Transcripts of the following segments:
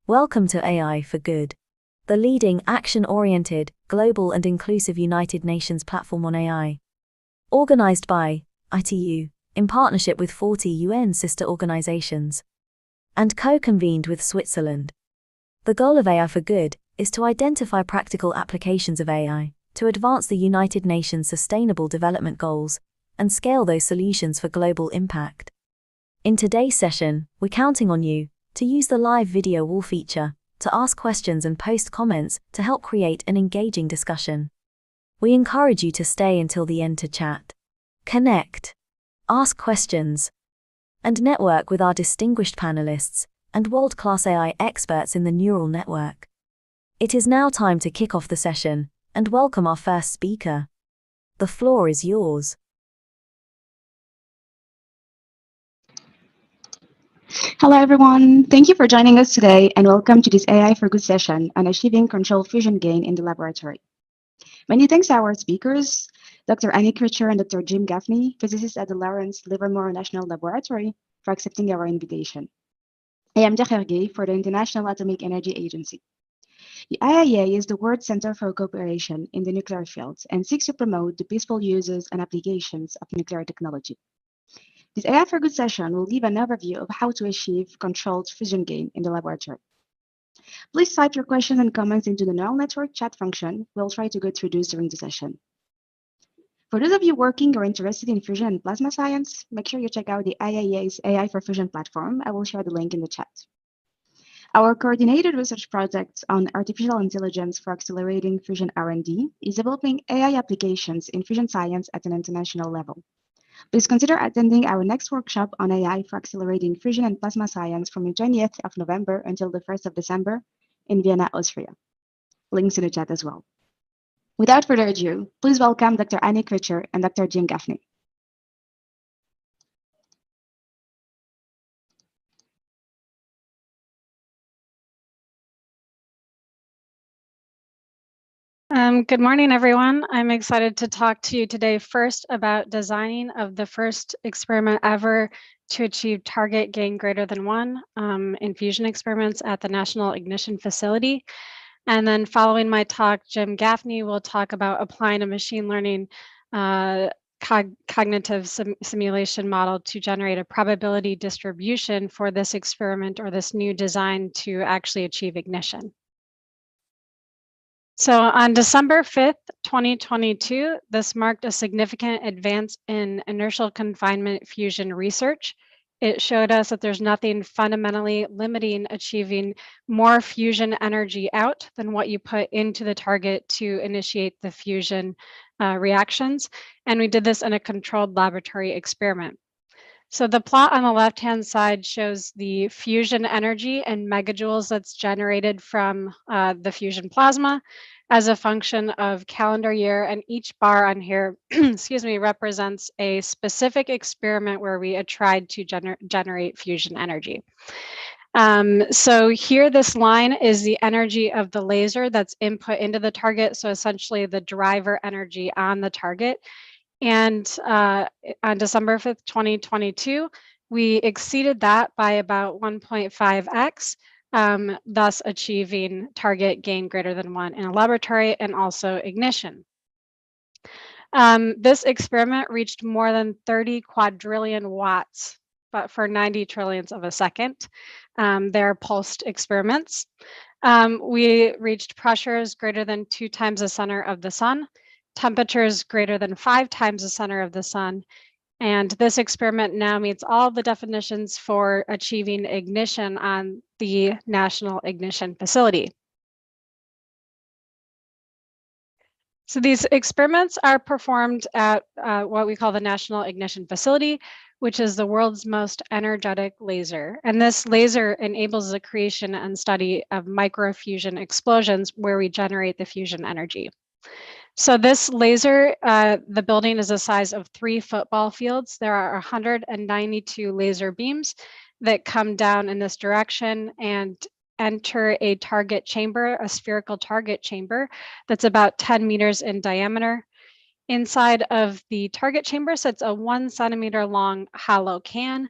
Welcome to AI for Good, the leading action-oriented, global and inclusive United Nations platform on AI. Organized by ITU, in partnership with 40 UN sister organizations, and co-convened with Switzerland. The goal of AI for Good is to identify practical applications of AI to advance the United Nations Sustainable Development Goals and scale those solutions for global impact. In today's session, we're counting on you to use the live video wall feature to ask questions and post comments to help create an engaging discussion. We encourage you to stay until the end to chat, connect, ask questions, and network with our distinguished panelists and world-class AI experts in the neural network. It is now time to kick off the session and welcome our first speaker. The floor is yours. Hello, everyone. Thank you for joining us today, and welcome to this AI for Good session on achieving controlled fusion gain in the laboratory. Many thanks to our speakers, Dr. Annie Critcher and Dr. Jim Gaffney, physicists at the Lawrence Livermore National Laboratory, for accepting our invitation. I am Jacques Hergé for the International Atomic Energy Agency. The IAEA is the World Center for Cooperation in the nuclear field and seeks to promote the peaceful uses and applications of nuclear technology. This AI for Good session will give an overview of how to achieve controlled fusion gain in the laboratory. Please type your questions and comments into the neural network chat function. We'll try to go through those during the session. For those of you working or interested in fusion and plasma science, make sure you check out the IAEA's AI for Fusion platform. I will share the link in the chat. Our coordinated research project on artificial intelligence for accelerating fusion R&D is developing AI applications in fusion science at an international level. Please consider attending our next workshop on AI for accelerating fusion and plasma science from the 20th of November until the 1st of December in Vienna, Austria. Links in the chat as well. Without further ado, please welcome Dr. Annie Critcher and Dr. Jim Gaffney. Good morning, everyone. I'm excited to talk to you today first about designing of the first experiment ever to achieve target gain greater than 1 in fusion experiments at the National Ignition Facility. And then following my talk, Jim Gaffney will talk about applying a machine learning cognitive simulation model to generate a probability distribution for this experiment or this new design to actually achieve ignition. So on December 5th, 2022, this marked a significant advance in inertial confinement fusion research. It showed us that there's nothing fundamentally limiting achieving more fusion energy out than what you put into the target to initiate the fusion reactions. And we did this in a controlled laboratory experiment. So the plot on the left-hand side shows the fusion energy in megajoules that's generated from the fusion plasma as a function of calendar year, and each bar on here, excuse me, represents a specific experiment where we had tried to generate fusion energy. So here, this line is the energy of the laser that's input into the target, so essentially the driver energy on the target. And on December 5th, 2022, we exceeded that by about 1.5x, thus achieving target gain greater than 1 in a laboratory and also ignition. This experiment reached more than 30 quadrillion watts, but for 90 trillionths of a second. They're pulsed experiments. We reached pressures greater than 2 times the center of the sun, temperatures greater than 5 times the center of the sun. And this experiment now meets all the definitions for achieving ignition on the National Ignition Facility. So these experiments are performed at what we call the National Ignition Facility, which is the world's most energetic laser. And this laser enables the creation and study of microfusion explosions where we generate the fusion energy. So this laser, the building is the size of 3 football fields. There are 192 laser beams that come down in this direction and enter a target chamber, a spherical target chamber that's about 10 meters in diameter. Inside of the target chamber sits a 1 centimeter long hollow can.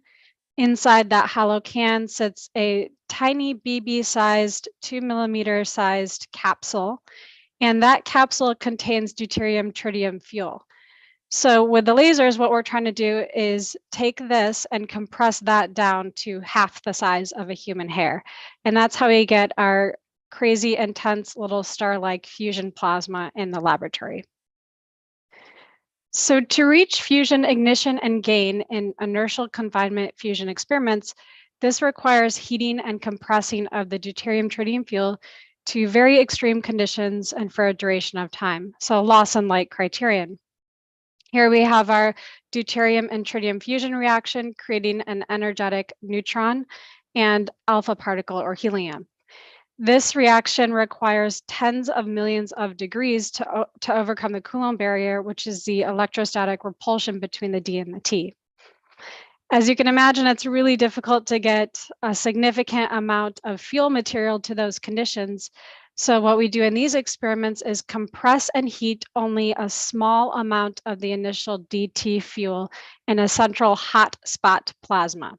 Inside that hollow can sits a tiny BB-sized, 2 millimeter sized capsule, and that capsule contains deuterium tritium fuel. So with the lasers, what we're trying to do is take this and compress that down to half the size of a human hair. And that's how we get our crazy intense little star-like fusion plasma in the laboratory. So to reach fusion ignition and gain in inertial confinement fusion experiments, this requires heating and compressing of the deuterium tritium fuel to very extreme conditions and for a duration of time. So Lawson-like criterion. Here we have our deuterium and tritium fusion reaction, creating an energetic neutron and alpha particle or helium. This reaction requires tens of millions of degrees to overcome the Coulomb barrier, which is the electrostatic repulsion between the D and the T. As you can imagine, it's really difficult to get a significant amount of fuel material to those conditions. So what we do in these experiments is compress and heat only a small amount of the initial DT fuel in a central hot spot plasma.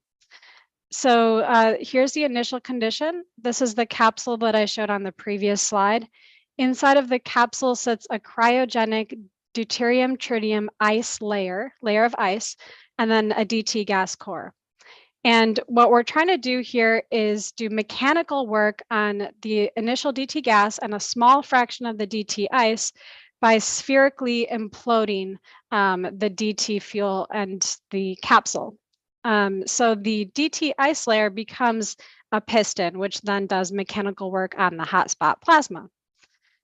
So here's the initial condition. This is the capsule that I showed on the previous slide. Inside of the capsule sits a cryogenic deuterium tritium ice layer of ice, and then a DT gas core. And what we're trying to do here is do mechanical work on the initial DT gas and a small fraction of the DT ice by spherically imploding the DT fuel and the capsule. So the DT ice layer becomes a piston, which then does mechanical work on the hotspot plasma.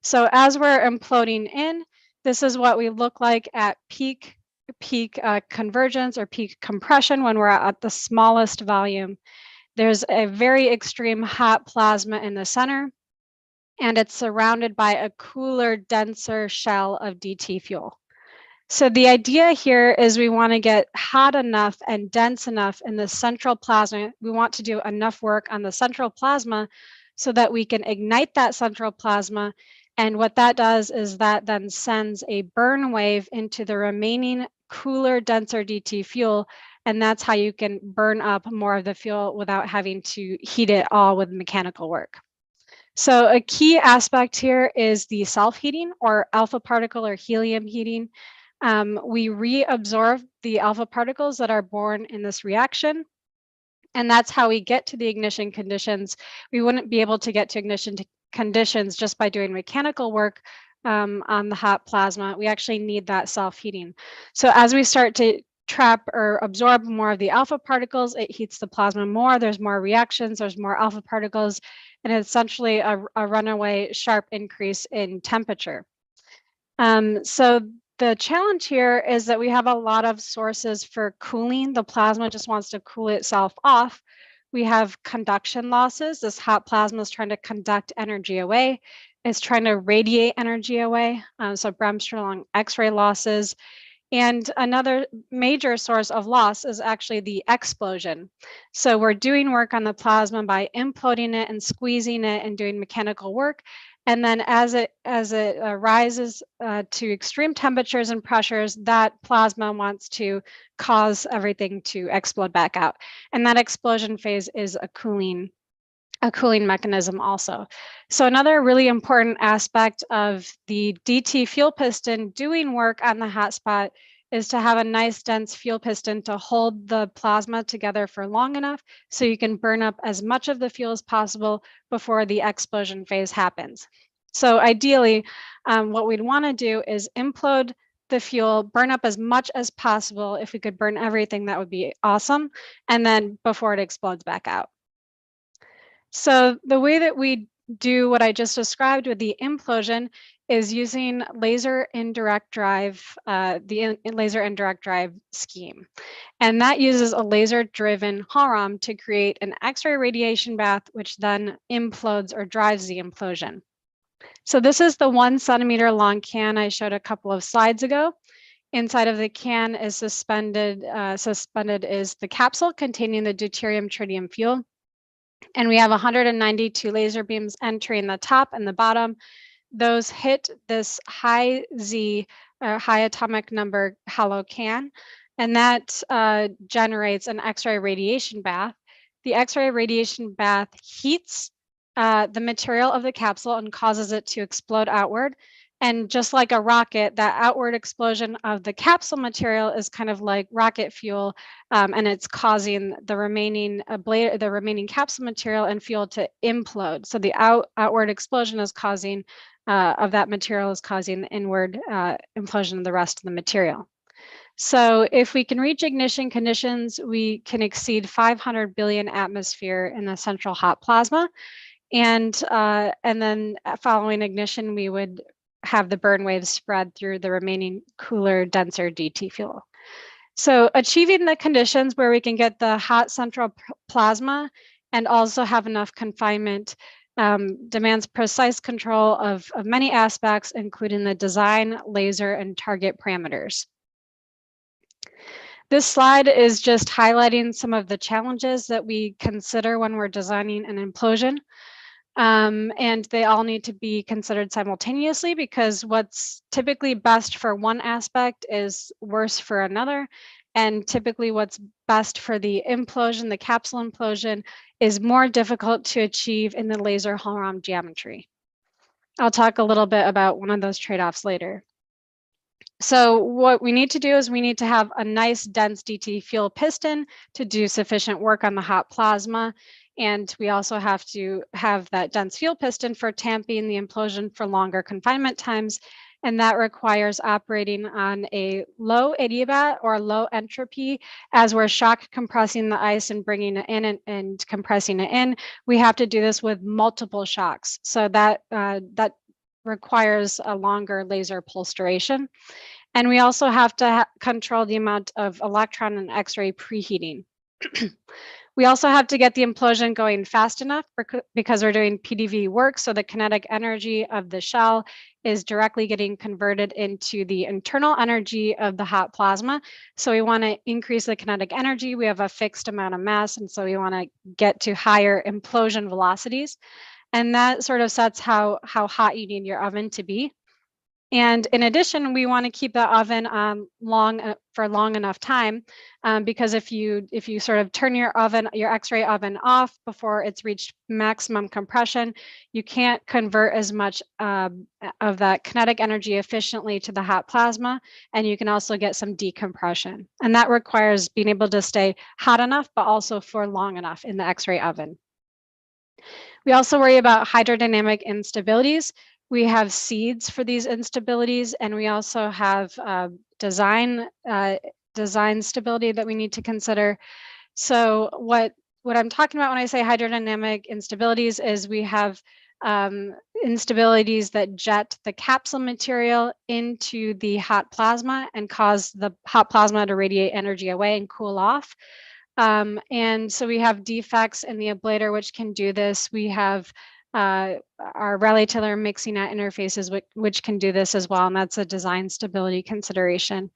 So as we're imploding in, this is what we look like at peak convergence or peak compression when we're at the smallest volume. There's a very extreme hot plasma in the center, and it's surrounded by a cooler, denser shell of DT fuel. So the idea here is we want to get hot enough and dense enough in the central plasma. We want to do enough work on the central plasma so that we can ignite that central plasma. And what that does is that then sends a burn wave into the remaining cooler, denser DT fuel. And that's how you can burn up more of the fuel without having to heat it all with mechanical work. So a key aspect here is the self-heating or alpha particle or helium heating. We reabsorb the alpha particles that are born in this reaction. And that's how we get to the ignition conditions. We wouldn't be able to get to ignition conditions just by doing mechanical work on the hot plasma. We actually need that self-heating. So as we start to trap or absorb more of the alpha particles, it heats the plasma more. There's more reactions, there's more alpha particles, and it's essentially a runaway sharp increase in temperature. So the challenge here is that we have a lot of sources for cooling. The plasma just wants to cool itself off. We have conduction losses. This hot plasma is trying to conduct energy away. It's trying to radiate energy away. So Bremsstrahlung X-ray losses. And another major source of loss is actually the explosion. So we're doing work on the plasma by imploding it and squeezing it and doing mechanical work. And then as it rises to extreme temperatures and pressures, that plasma wants to cause everything to explode back out. And that explosion phase is a cooling mechanism also. So another really important aspect of the DT fuel piston doing work on the hotspot is to have a nice dense fuel piston to hold the plasma together for long enough so you can burn up as much of the fuel as possible before the explosion phase happens. So ideally, what we'd want to do is implode the fuel, burn up as much as possible. If we could burn everything, that would be awesome. And then before it explodes back out. So the way that we do what I just described with the implosion is using laser indirect drive, the laser indirect drive scheme. And that uses a laser-driven HOROM to create an X-ray radiation bath, which then implodes or drives the implosion. So this is the 1 centimeter long can I showed a couple of slides ago. Inside of the can is suspended is the capsule containing the deuterium tritium fuel. And we have 192 laser beams entering the top and the bottom. Those hit this high Z, high atomic number hollow can. and that generates an X-ray radiation bath. The X-ray radiation bath heats the material of the capsule and causes it to explode outward. And just like a rocket, that outward explosion of the capsule material is kind of like rocket fuel, and it's causing the remaining capsule material and fuel to implode. So the outward explosion is causing of that material is causing the inward implosion of the rest of the material. So if we can reach ignition conditions, we can exceed 500 billion atmosphere in the central hot plasma. And then following ignition, we would have the burn waves spread through the remaining cooler, denser DT fuel. So achieving the conditions where we can get the hot central plasma and also have enough confinement demands precise control of many aspects, including the design, laser, and target parameters. This slide is just highlighting some of the challenges that we consider when we're designing an implosion. And they all need to be considered simultaneously, because what's typically best for one aspect is worse for another. And typically what's best for the implosion, the capsule implosion, is more difficult to achieve in the laser Hall-Rahm geometry. I'll talk a little bit about one of those trade-offs later. So what we need to do is we need to have a nice dense DT fuel piston to do sufficient work on the hot plasma. And we also have to have that dense fuel piston for tamping the implosion for longer confinement times. And that requires operating on a low adiabat or low entropy. As we're shock compressing the ice and bringing it in and compressing it in, we have to do this with multiple shocks. So that requires a longer laser pulse duration. And we also have to control the amount of electron and X-ray preheating. We also have to get the implosion going fast enough because we're doing PDV work, so the kinetic energy of the shell is directly getting converted into the internal energy of the hot plasma. So we want to increase the kinetic energy. We have a fixed amount of mass, and so we want to get to higher implosion velocities. And that sort of sets how hot you need your oven to be. And in addition, we want to keep the oven for long enough time, because if you sort of turn your X-ray oven off before it's reached maximum compression, you can't convert as much of that kinetic energy efficiently to the hot plasma, and you can also get some decompression. And that requires being able to stay hot enough, but also for long enough in the X-ray oven. We also worry about hydrodynamic instabilities. We have seeds for these instabilities, and we also have design stability that we need to consider. So what I'm talking about when I say hydrodynamic instabilities is we have instabilities that jet the capsule material into the hot plasma and cause the hot plasma to radiate energy away and cool off. And so we have defects in the ablator which can do this. We have our Rayleigh-Taylor mixing at interfaces which can do this as well, and that's a design stability consideration.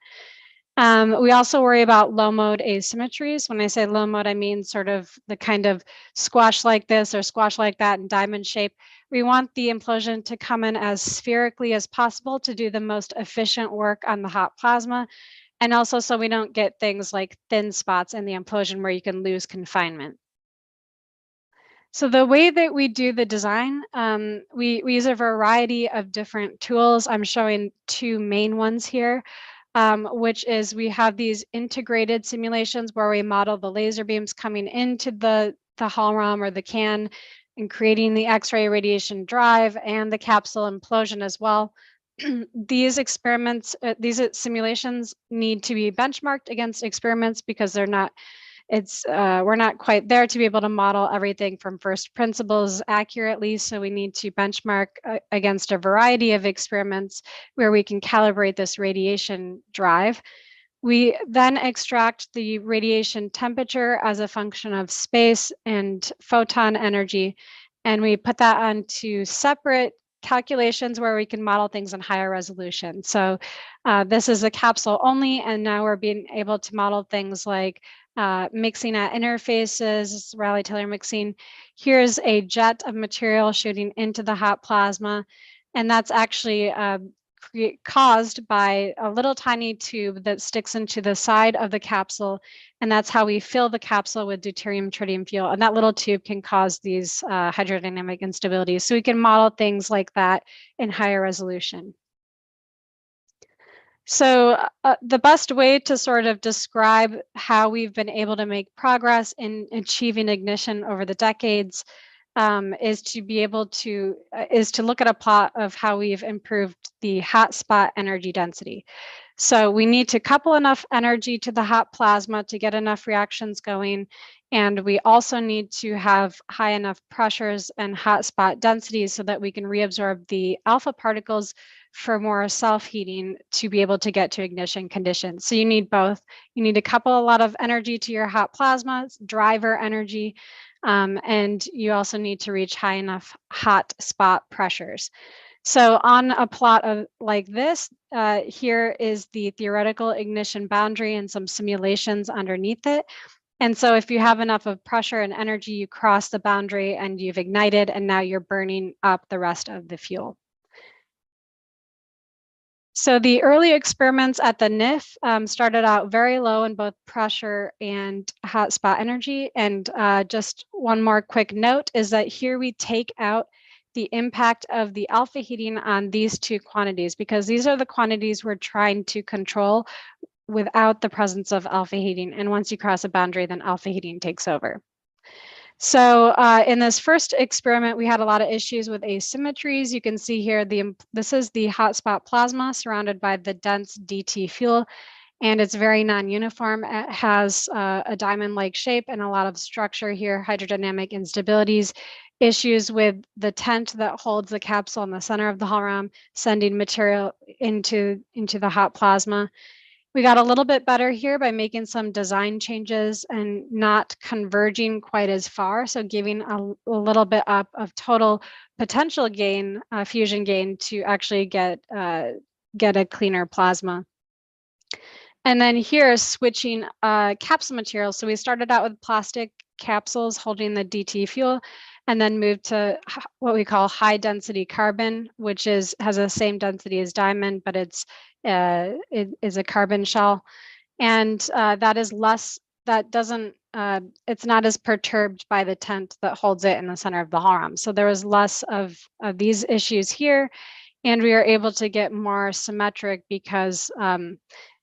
We also worry about low mode asymmetries. When I say low mode, I mean sort of the kind of squash like this or squash like that in diamond shape. We want the implosion to come in as spherically as possible to do the most efficient work on the hot plasma. And also so we don't get things like thin spots in the implosion where you can lose confinement. So the way that we do the design, we use a variety of different tools. I'm showing two main ones here, which is we have these integrated simulations where we model the laser beams coming into the Hall-Rahm or the can and creating the X-ray radiation drive and the capsule implosion as well. These experiments, these simulations need to be benchmarked against experiments because they're not, we're not quite there to be able to model everything from first principles accurately. So we need to benchmark against a variety of experiments where we can calibrate this radiation drive. We then extract the radiation temperature as a function of space and photon energy, and we put that onto separate calculations where we can model things in higher resolution. So this is a capsule only, and now we're being able to model things like mixing at interfaces, Rayleigh-Taylor mixing. Here's a jet of material shooting into the hot plasma, and that's actually caused by a little tiny tube that sticks into the side of the capsule. And that's how we fill the capsule with deuterium tritium fuel. And that little tube can cause these hydrodynamic instabilities. So we can model things like that in higher resolution. So the best way to sort of describe how we've been able to make progress in achieving ignition over the decades is to be able to look at a plot of how we've improved the hotspot energy density. So we need to couple enough energy to the hot plasma to get enough reactions going. And we also need to have high enough pressures and hotspot densities so that we can reabsorb the alpha particles for more self-heating to be able to get to ignition conditions. So you need both. You need to couple a lot of energy to your hot plasma, driver energy, and you also need to reach high enough hot spot pressures. So on a plot of like this, here is the theoretical ignition boundary and some simulations underneath it. And so if you have enough of pressure and energy, you cross the boundary and you've ignited, and now you're burning up the rest of the fuel. So the early experiments at the NIF started out very low in both pressure and hotspot energy. And just one more quick note is that here we take out the impact of the alpha heating on these two quantities, because these are the quantities we're trying to control without the presence of alpha heating. And once you cross a boundary, then alpha heating takes over. So in this first experiment, we had a lot of issues with asymmetries. You can see here, this is the hotspot plasma surrounded by the dense DT fuel, and it's very non-uniform. It has a diamond-like shape and a lot of structure here, hydrodynamic instabilities, issues with the tent that holds the capsule in the center of the hull ram, sending material into the hot plasma. We got a little bit better here by making some design changes and not converging quite as far, so giving a little bit up of total potential gain, fusion gain, to actually get a cleaner plasma. And then here, switching capsule material. So we started out with plastic capsules holding the DT fuel, and then moved to what we call high density carbon, which has the same density as diamond, but it is a carbon shell. And that is less, that doesn't, it's not as perturbed by the tent that holds it in the center of the hull ram. So there was less of these issues here, and we are able to get more symmetric because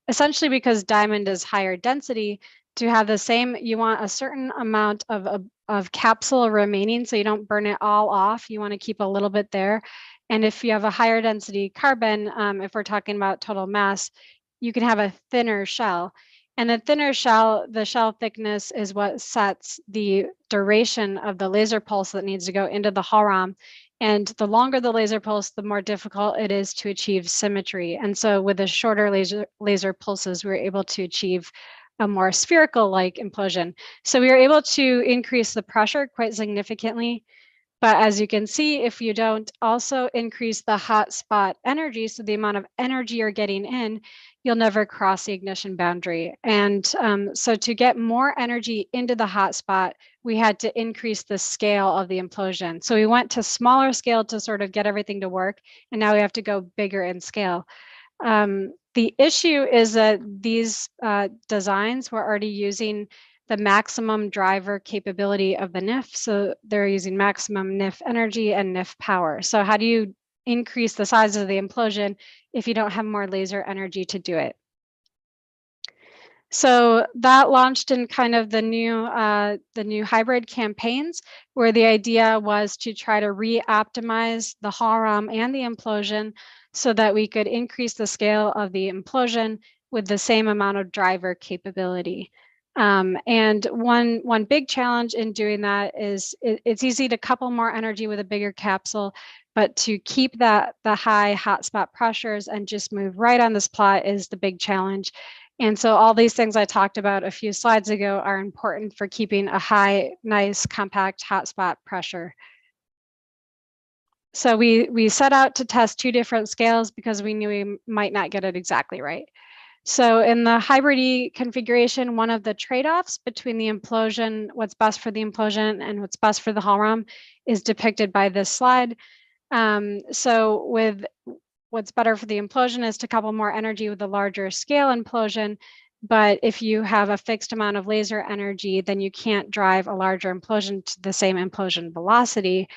essentially because diamond is higher density. To have the same, you want a certain amount of capsule remaining, so you don't burn it all off. You want to keep a little bit there. And if you have a higher density carbon, if we're talking about total mass, you can have a thinner shell. And the thinner shell, the shell thickness is what sets the duration of the laser pulse that needs to go into the hull ram. And the longer the laser pulse, the more difficult it is to achieve symmetry. And so with the shorter laser pulses, we're able to achieve a more spherical-like implosion. So we were able to increase the pressure quite significantly. But as you can see, if you don't also increase the hot spot energy, so the amount of energy you're getting in, you'll never cross the ignition boundary. And so to get more energy into the hot spot, we had to increase the scale of the implosion. So we went to smaller scale to sort of get everything to work, and now we have to go bigger in scale. The issue is that these designs were already using the maximum driver capability of the NIF. So they're using maximum NIF energy and NIF power. So how do you increase the size of the implosion if you don't have more laser energy to do it? So that launched in kind of the new hybrid campaigns, where the idea was to try to re-optimize the hull ram and the implosion so that we could increase the scale of the implosion with the same amount of driver capability. And one big challenge in doing that is it's easy to couple more energy with a bigger capsule, but to keep the high hotspot pressures and just move right on this plot is the big challenge. And so all these things I talked about a few slides ago are important for keeping a high, nice, compact hotspot pressure. So we set out to test two different scales because we knew we might not get it exactly right. So in the hybrid configuration, one of the trade-offs between the implosion, what's best for the implosion and what's best for the hull ram, is depicted by this slide. So with what's better for the implosion is to couple more energy with a larger scale implosion. But if you have a fixed amount of laser energy, then you can't drive a larger implosion to the same implosion velocity.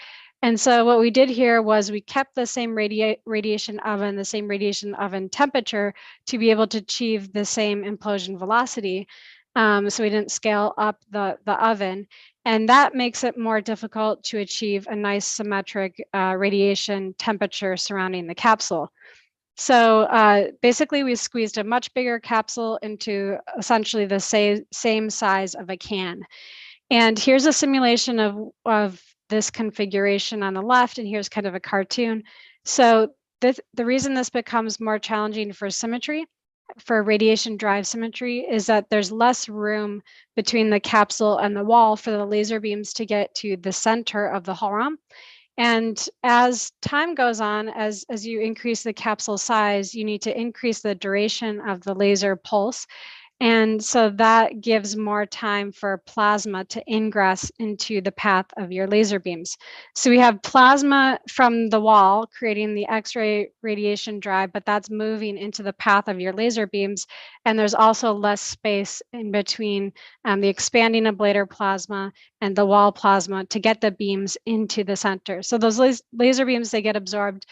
And so what we did here was we kept the same radiation oven temperature to be able to achieve the same implosion velocity. So we didn't scale up the oven. And that makes it more difficult to achieve a nice symmetric radiation temperature surrounding the capsule. So basically, we squeezed a much bigger capsule into essentially the same size of a can. And here's a simulation of this configuration on the left, and here's kind of a cartoon. So the reason this becomes more challenging for symmetry, for radiation drive symmetry, is that there's less room between the capsule and the wall for the laser beams to get to the center of the hull ROM. And as time goes on, as you increase the capsule size, you need to increase the duration of the laser pulse. And so that gives more time for plasma to ingress into the path of your laser beams. So we have plasma from the wall creating the X-ray radiation drive, but that's moving into the path of your laser beams. And there's also less space in between the expanding ablator plasma and the wall plasma to get the beams into the center. So those laser beams, they get absorbed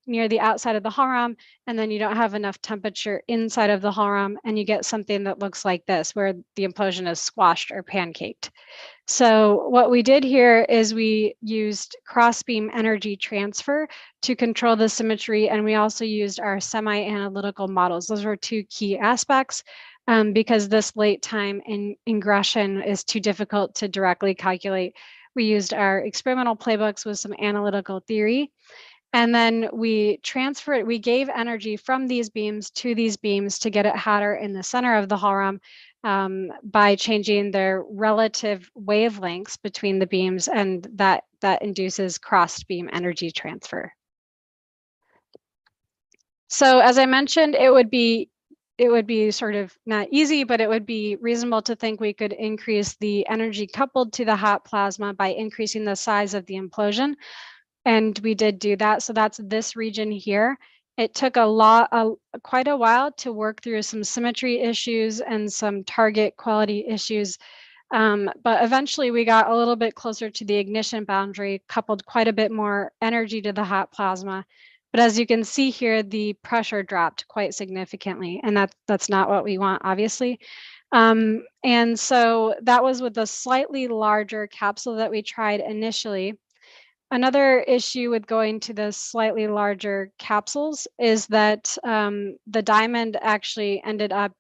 near the outside of the hull ROM, and then you don't have enough temperature inside of the hull ROM, and you get something that looks like this, where the implosion is squashed or pancaked. So what we did here is we used cross-beam energy transfer to control the symmetry, and we also used our semi-analytical models. Those were two key aspects, because this late time ingression is too difficult to directly calculate. We used our experimental playbooks with some analytical theory. And then we gave energy from these beams to these beams to get it hotter in the center of the hull ROM by changing their relative wavelengths between the beams, and that induces cross beam energy transfer. So as I mentioned, it would be sort of not easy, but it would be reasonable to think we could increase the energy coupled to the hot plasma by increasing the size of the implosion. And we did do that. So that's this region here. It took quite a while to work through some symmetry issues and some target quality issues. But eventually we got a little bit closer to the ignition boundary, coupled quite a bit more energy to the hot plasma. But as you can see here, the pressure dropped quite significantly, and that's not what we want, obviously. And so that was with a slightly larger capsule that we tried initially. Another issue with going to the slightly larger capsules is that the diamond actually ended up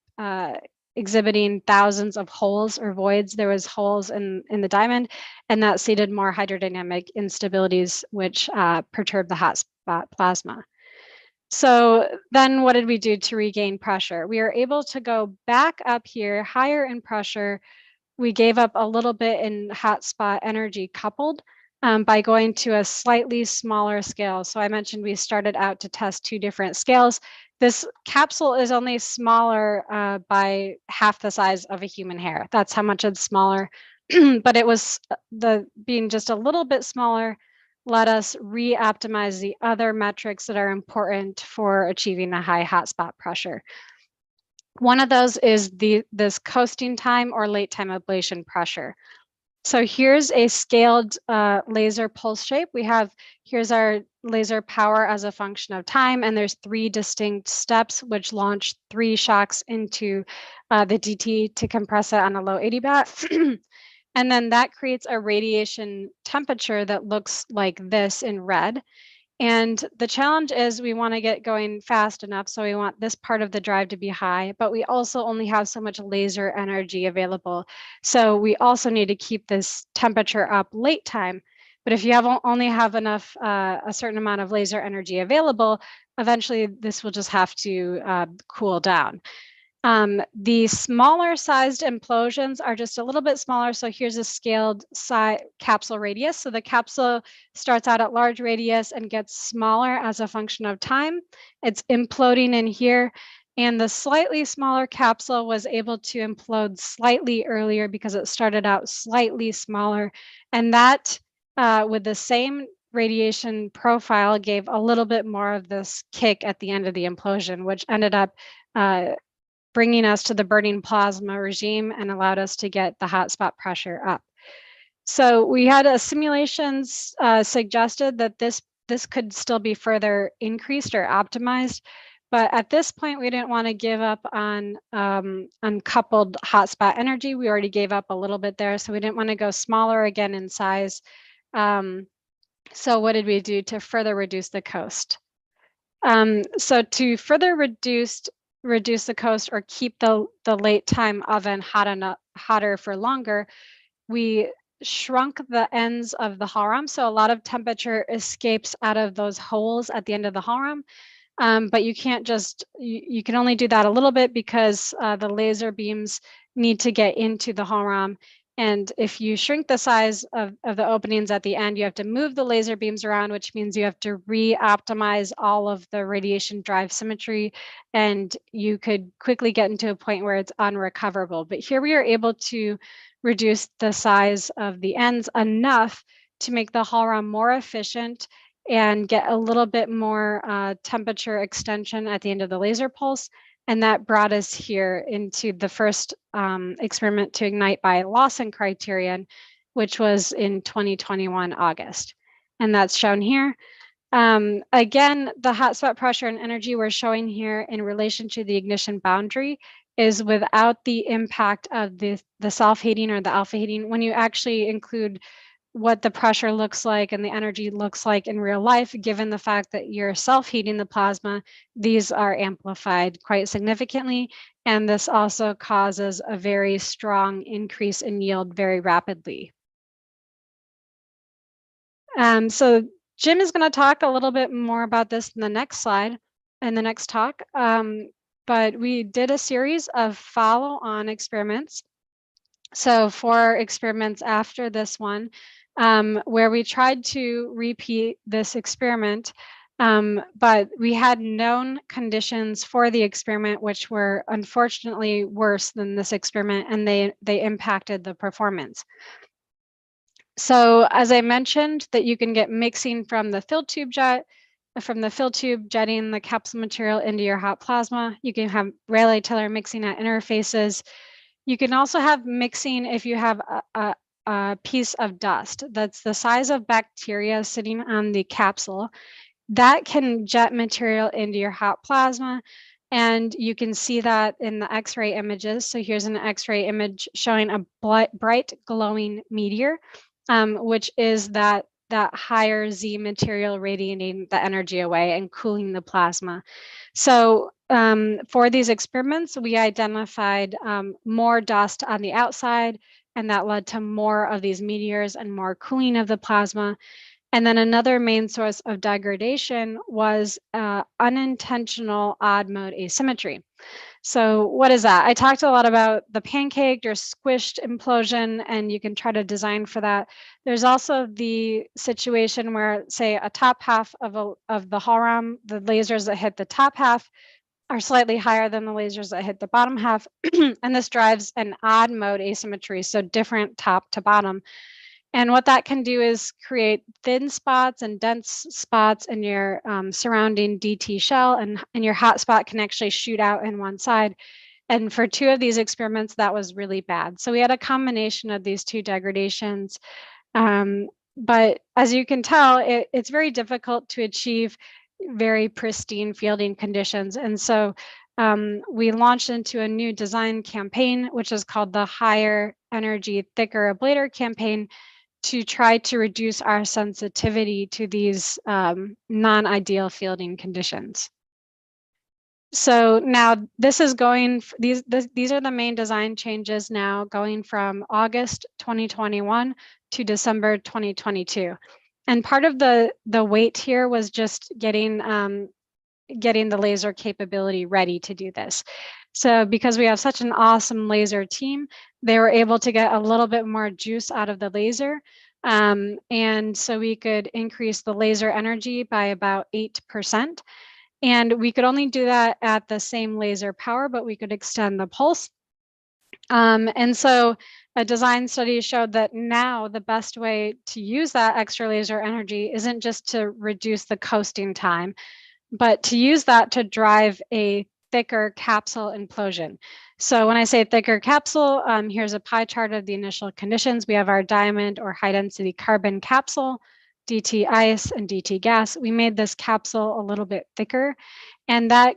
exhibiting thousands of holes or voids. There was holes in the diamond, and that seeded more hydrodynamic instabilities, which perturbed the hotspot plasma. So then what did we do to regain pressure? We were able to go back up here, higher in pressure. We gave up a little bit in hotspot energy coupled, by going to a slightly smaller scale. So I mentioned we started out to test two different scales. This capsule is only smaller by half the size of a human hair. That's how much it's smaller. But it was being just a little bit smaller let us re-optimize the other metrics that are important for achieving a high hotspot pressure. One of those is this coasting time or late time ablation pressure. So here's a scaled laser pulse shape. Here's our laser power as a function of time, and there's 3 distinct steps which launch 3 shocks into the DT to compress it on a low 80 bat. And then that creates a radiation temperature that looks like this in red. And the challenge is we want to get going fast enough, so we want this part of the drive to be high, but we also only have so much laser energy available. So we also need to keep this temperature up late time. But if you only have enough, a certain amount of laser energy available, eventually this will just have to cool down. The smaller sized implosions are just a little bit smaller. So here's a scaled capsule radius. So the capsule starts out at large radius and gets smaller as a function of time. It's imploding in here. And the slightly smaller capsule was able to implode slightly earlier because it started out slightly smaller. And that with the same radiation profile gave a little bit more of this kick at the end of the implosion, which ended up bringing us to the burning plasma regime and allowed us to get the hotspot pressure up. So we had a simulations suggested that this could still be further increased or optimized, but at this point we didn't want to give up on uncoupled hotspot energy. We already gave up a little bit there, so we didn't want to go smaller again in size. So what did we do to further reduce the coast? So to further reduce the coast or keep the late time oven hotter for longer, we shrunk the ends of the hull rum. So a lot of temperature escapes out of those holes at the end of the hull rum. But you can't just, you can only do that a little bit because the laser beams need to get into the hull rum. And if you shrink the size of the openings at the end, you have to move the laser beams around, which means you have to re-optimize all of the radiation drive symmetry, and you could quickly get into a point where it's unrecoverable. But here we are able to reduce the size of the ends enough to make the hull rum more efficient and get a little bit more temperature extension at the end of the laser pulse. And that brought us here into the first experiment to ignite by Lawson criterion, which was in 2021 August. And that's shown here. Again, the hotspot pressure and energy we're showing here in relation to the ignition boundary is without the impact of the self-heating or the alpha heating. When you actually include what the pressure looks like and the energy looks like in real life, given the fact that you're self-heating the plasma, these are amplified quite significantly. And this also causes a very strong increase in yield very rapidly. So Jim is going to talk a little bit more about this in the next slide, in the next talk. But we did a series of follow-on experiments. So 4 experiments after this one, where we tried to repeat this experiment, but we had known conditions for the experiment, which were unfortunately worse than this experiment, and they impacted the performance. So as I mentioned, that you can get mixing from the fill tube jet, jetting the capsule material into your hot plasma. You can have Rayleigh-Taylor mixing at interfaces. You can also have mixing if you have a piece of dust that's the size of bacteria sitting on the capsule. That can jet material into your hot plasma, and you can see that in the X-ray images. So here's an X-ray image showing a bright glowing meteor, which is that higher Z material radiating the energy away and cooling the plasma. So for these experiments, we identified more dust on the outside, and that led to more of these meteors and more cooling of the plasma. And then another main source of degradation was unintentional odd mode asymmetry. So what is that? I talked a lot about the pancaked or squished implosion, and you can try to design for that. There's also the situation where, say, a top half of the hull rum, the lasers that hit the top half are slightly higher than the lasers that hit the bottom half, and this drives an odd mode asymmetry, so different top to bottom. And what that can do is create thin spots and dense spots in your surrounding DT shell, and your hot spot can actually shoot out in one side. And for 2 of these experiments, that was really bad. So we had a combination of these 2 degradations. But as you can tell, it's very difficult to achieve very pristine fielding conditions. And so we launched into a new design campaign, which is called the Higher Energy, Thicker Ablator campaign, to try to reduce our sensitivity to these non-ideal fielding conditions. So now this is going, these are the main design changes now going from August 2021 to December 2022. And part of the weight here was just getting the laser capability ready to do this. So because we have such an awesome laser team, they were able to get a little bit more juice out of the laser. And so we could increase the laser energy by about 8%. And we could only do that at the same laser power, but we could extend the pulse. And so a design study showed that now the best way to use that extra laser energy isn't just to reduce the coasting time, but to use that to drive a thicker capsule implosion. So when I say thicker capsule, here's a pie chart of the initial conditions. We have our diamond or high density carbon capsule, DT ice and DT gas. We made this capsule a little bit thicker, and that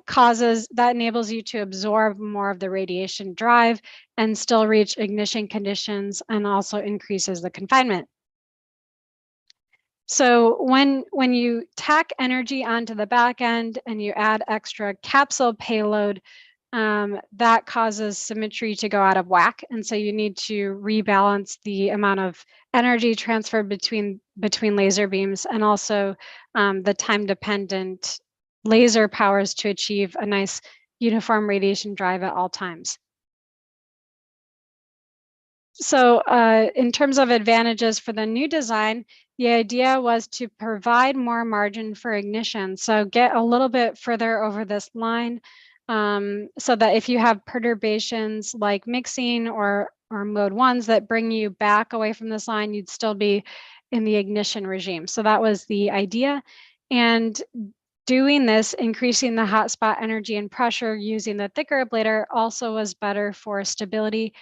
enables you to absorb more of the radiation drive and still reach ignition conditions, and also increases the confinement. So when you tack energy onto the back end and you add extra capsule payload, that causes symmetry to go out of whack. And so you need to rebalance the amount of energy transferred between laser beams, and also the time-dependent laser powers to achieve a nice uniform radiation drive at all times. So in terms of advantages for the new design, the idea was to provide more margin for ignition. So get a little bit further over this line, so that if you have perturbations like mixing or mode ones that bring you back away from this line, you'd still be in the ignition regime. So that was the idea. And doing this, increasing the hotspot energy and pressure using the thicker ablator, also was better for stability.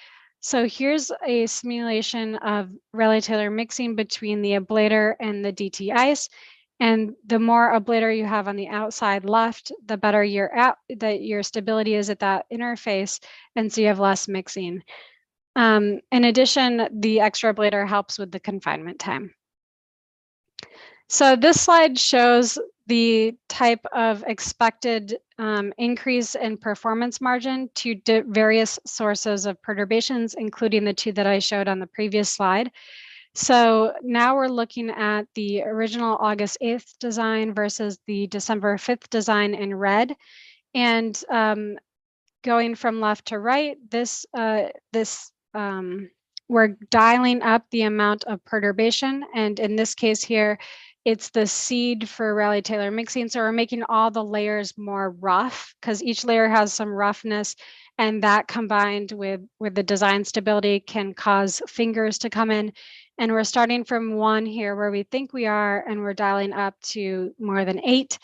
So here's a simulation of Rayleigh-Taylor mixing between the ablator and the DT ice. And the more ablator you have on the outside left, the better your stability is at that interface, and so you have less mixing. In addition, the extra ablator helps with the confinement time. So this slide shows the type of expected increase in performance margin to various sources of perturbations, including the two that I showed on the previous slide. So now we're looking at the original August 8th design versus the December 5th design in red. And going from left to right, we're dialing up the amount of perturbation. And in this case here, it's the seed for Rayleigh-Taylor mixing. So we're making all the layers more rough, because each layer has some roughness, and that combined with the design stability can cause fingers to come in. And we're starting from 1 here where we think we are, and we're dialing up to more than 8.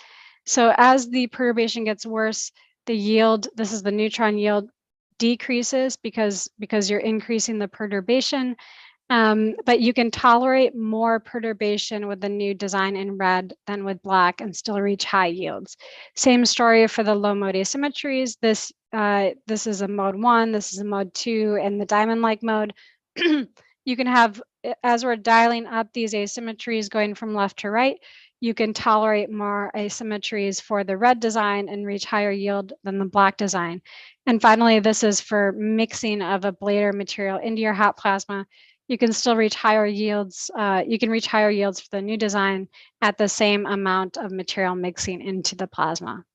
So as the perturbation gets worse, the yield, this is the neutron yield, decreases because you're increasing the perturbation. But you can tolerate more perturbation with the new design in red than with black and still reach high yields. Same story for the low mode asymmetries. This is a mode 1, this is a mode 2, and the diamond-like mode. You can have, as we're dialing up these asymmetries going from left to right, you can tolerate more asymmetries for the red design and reach higher yield than the black design. And finally, this is for mixing of ablator material into your hot plasma. You can still reach higher yields. You can reach higher yields for the new design at the same amount of material mixing into the plasma.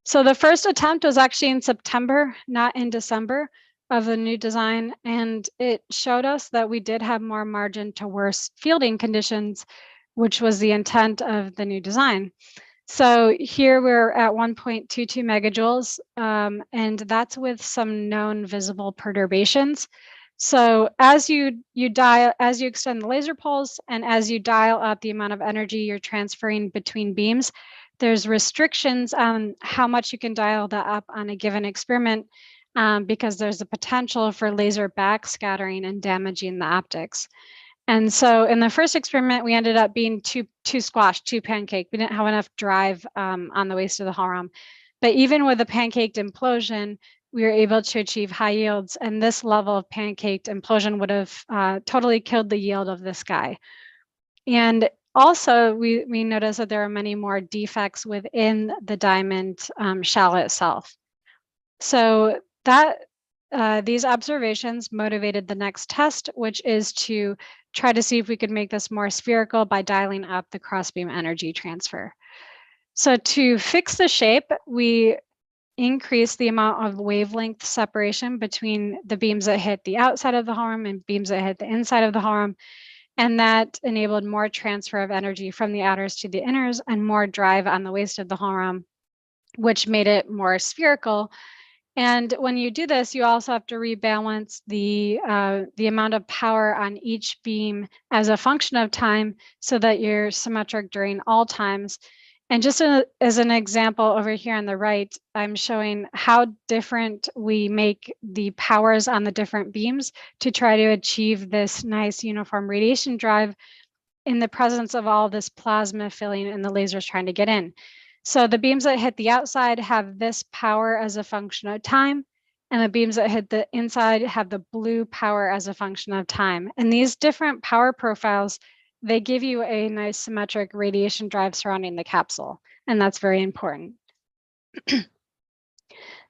So the first attempt was actually in September, not in December, of the new design. And it showed us that we did have more margin to worse fielding conditions, which was the intent of the new design. So here we're at 1.22 megajoules, and that's with some known visible perturbations. So as you extend the laser pulse, and as you dial up the amount of energy you're transferring between beams, there's restrictions on how much you can dial that up on a given experiment, because there's a potential for laser backscattering and damaging the optics. And so in the first experiment, we ended up being too squashed, too pancaked. We didn't have enough drive on the waist of the hull rum. But even with the pancaked implosion, we were able to achieve high yields. And this level of pancaked implosion would have totally killed the yield of this guy. And also, we noticed that there are many more defects within the diamond shell itself. So that these observations motivated the next test, which is to try to see if we could make this more spherical by dialing up the crossbeam energy transfer. So to fix the shape, we increased the amount of wavelength separation between the beams that hit the outside of the hull rum and beams that hit the inside of the hull rum. And that enabled more transfer of energy from the outers to the inners and more drive on the waist of the hull rum, which made it more spherical. And when you do this, you also have to rebalance the amount of power on each beam as a function of time so that you're symmetric during all times. And just as an example over here on the right, I'm showing how different we make the powers on the different beams to try to achieve this nice uniform radiation drive in the presence of all this plasma filling and the lasers trying to get in. So the beams that hit the outside have this power as a function of time, and the beams that hit the inside have the blue power as a function of time. And these different power profiles, they give you a nice symmetric radiation drive surrounding the capsule, and that's very important.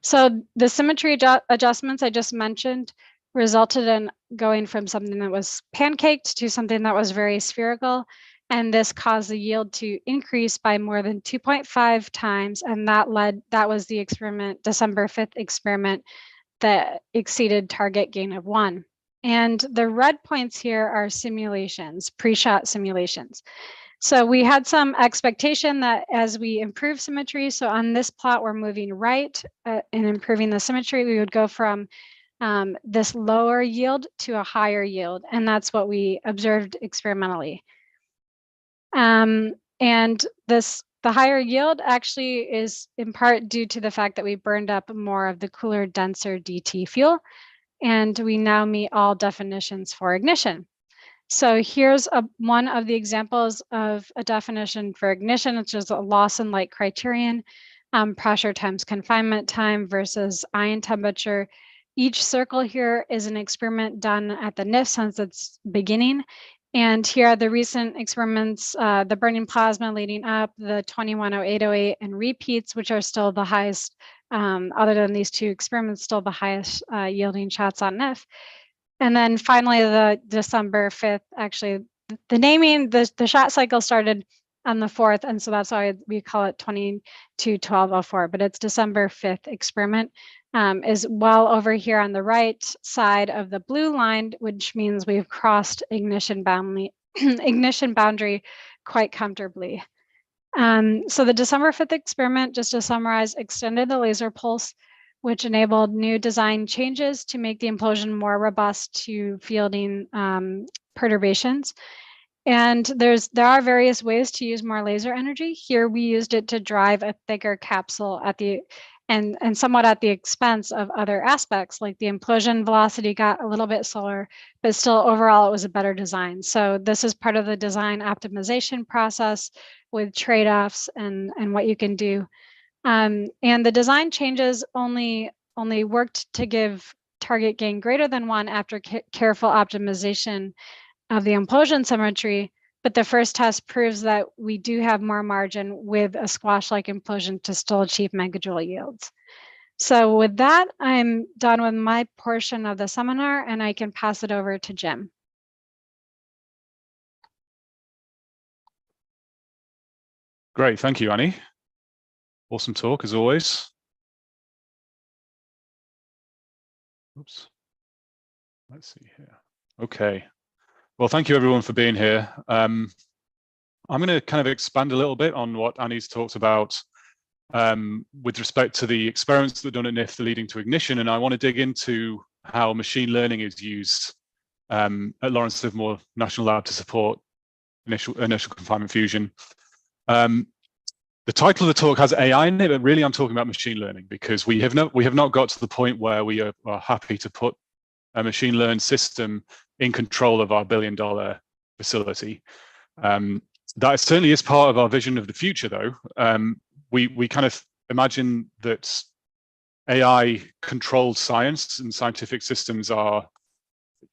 So the symmetry adjustments I just mentioned resulted in going from something that was pancaked to something that was very spherical. And this caused the yield to increase by more than 2.5 times. And that was the experiment, December 5th experiment, that exceeded target gain of 1. And the red points here are simulations, pre-shot simulations. So we had some expectation that as we improve symmetry, so on this plot, we're moving right and improving the symmetry, we would go from this lower yield to a higher yield. And that's what we observed experimentally. And the higher yield actually is in part due to the fact that we burned up more of the cooler, denser DT fuel, and we now meet all definitions for ignition. So here's one of the examples of a definition for ignition, which is a Lawson-like criterion, pressure times confinement time versus ion temperature. Each circle here is an experiment done at the Nift since its beginning. And here are the recent experiments, the burning plasma leading up, the 210808 and repeats, which are still the highest, other than these two experiments, still the highest yielding shots on Nift. And then finally, the December 5th, actually, the naming, the shot cycle started on the 4th, and so that's why we call it 221204, but it's December 5th experiment. Is well over here on the right side of the blue line, which means we've crossed ignition boundary quite comfortably. So the December 5th experiment, just to summarize, extended the laser pulse, which enabled new design changes to make the implosion more robust to fielding perturbations. And there are various ways to use more laser energy. Here we used it to drive a thicker capsule at the and somewhat at the expense of other aspects, like the implosion velocity got a little bit slower, but still overall it was a better design. So this is part of the design optimization process with trade-offs and what you can do. And the design changes only worked to give target gain greater than 1 after careful optimization of the implosion symmetry. But the first test proves that we do have more margin with a squash-like implosion to still achieve megajoule yields. So with that, I'm done with my portion of the seminar, and I can pass it over to Jim. Great, thank you, Annie. Awesome talk, as always. Oops. Let's see here. Okay. Well, thank you everyone for being here. I'm going to kind of expand a little bit on what Annie's talked about with respect to the experiments that are done at Nift leading to ignition, and I want to dig into how machine learning is used at Lawrence Livermore National Lab to support inertial confinement fusion. The title of the talk has AI in it, but really I'm talking about machine learning because we have not got to the point where we are happy to put a machine learned system in control of our billion-dollar facility. That certainly is part of our vision of the future, though. We kind of imagine that AI-controlled science and scientific systems are,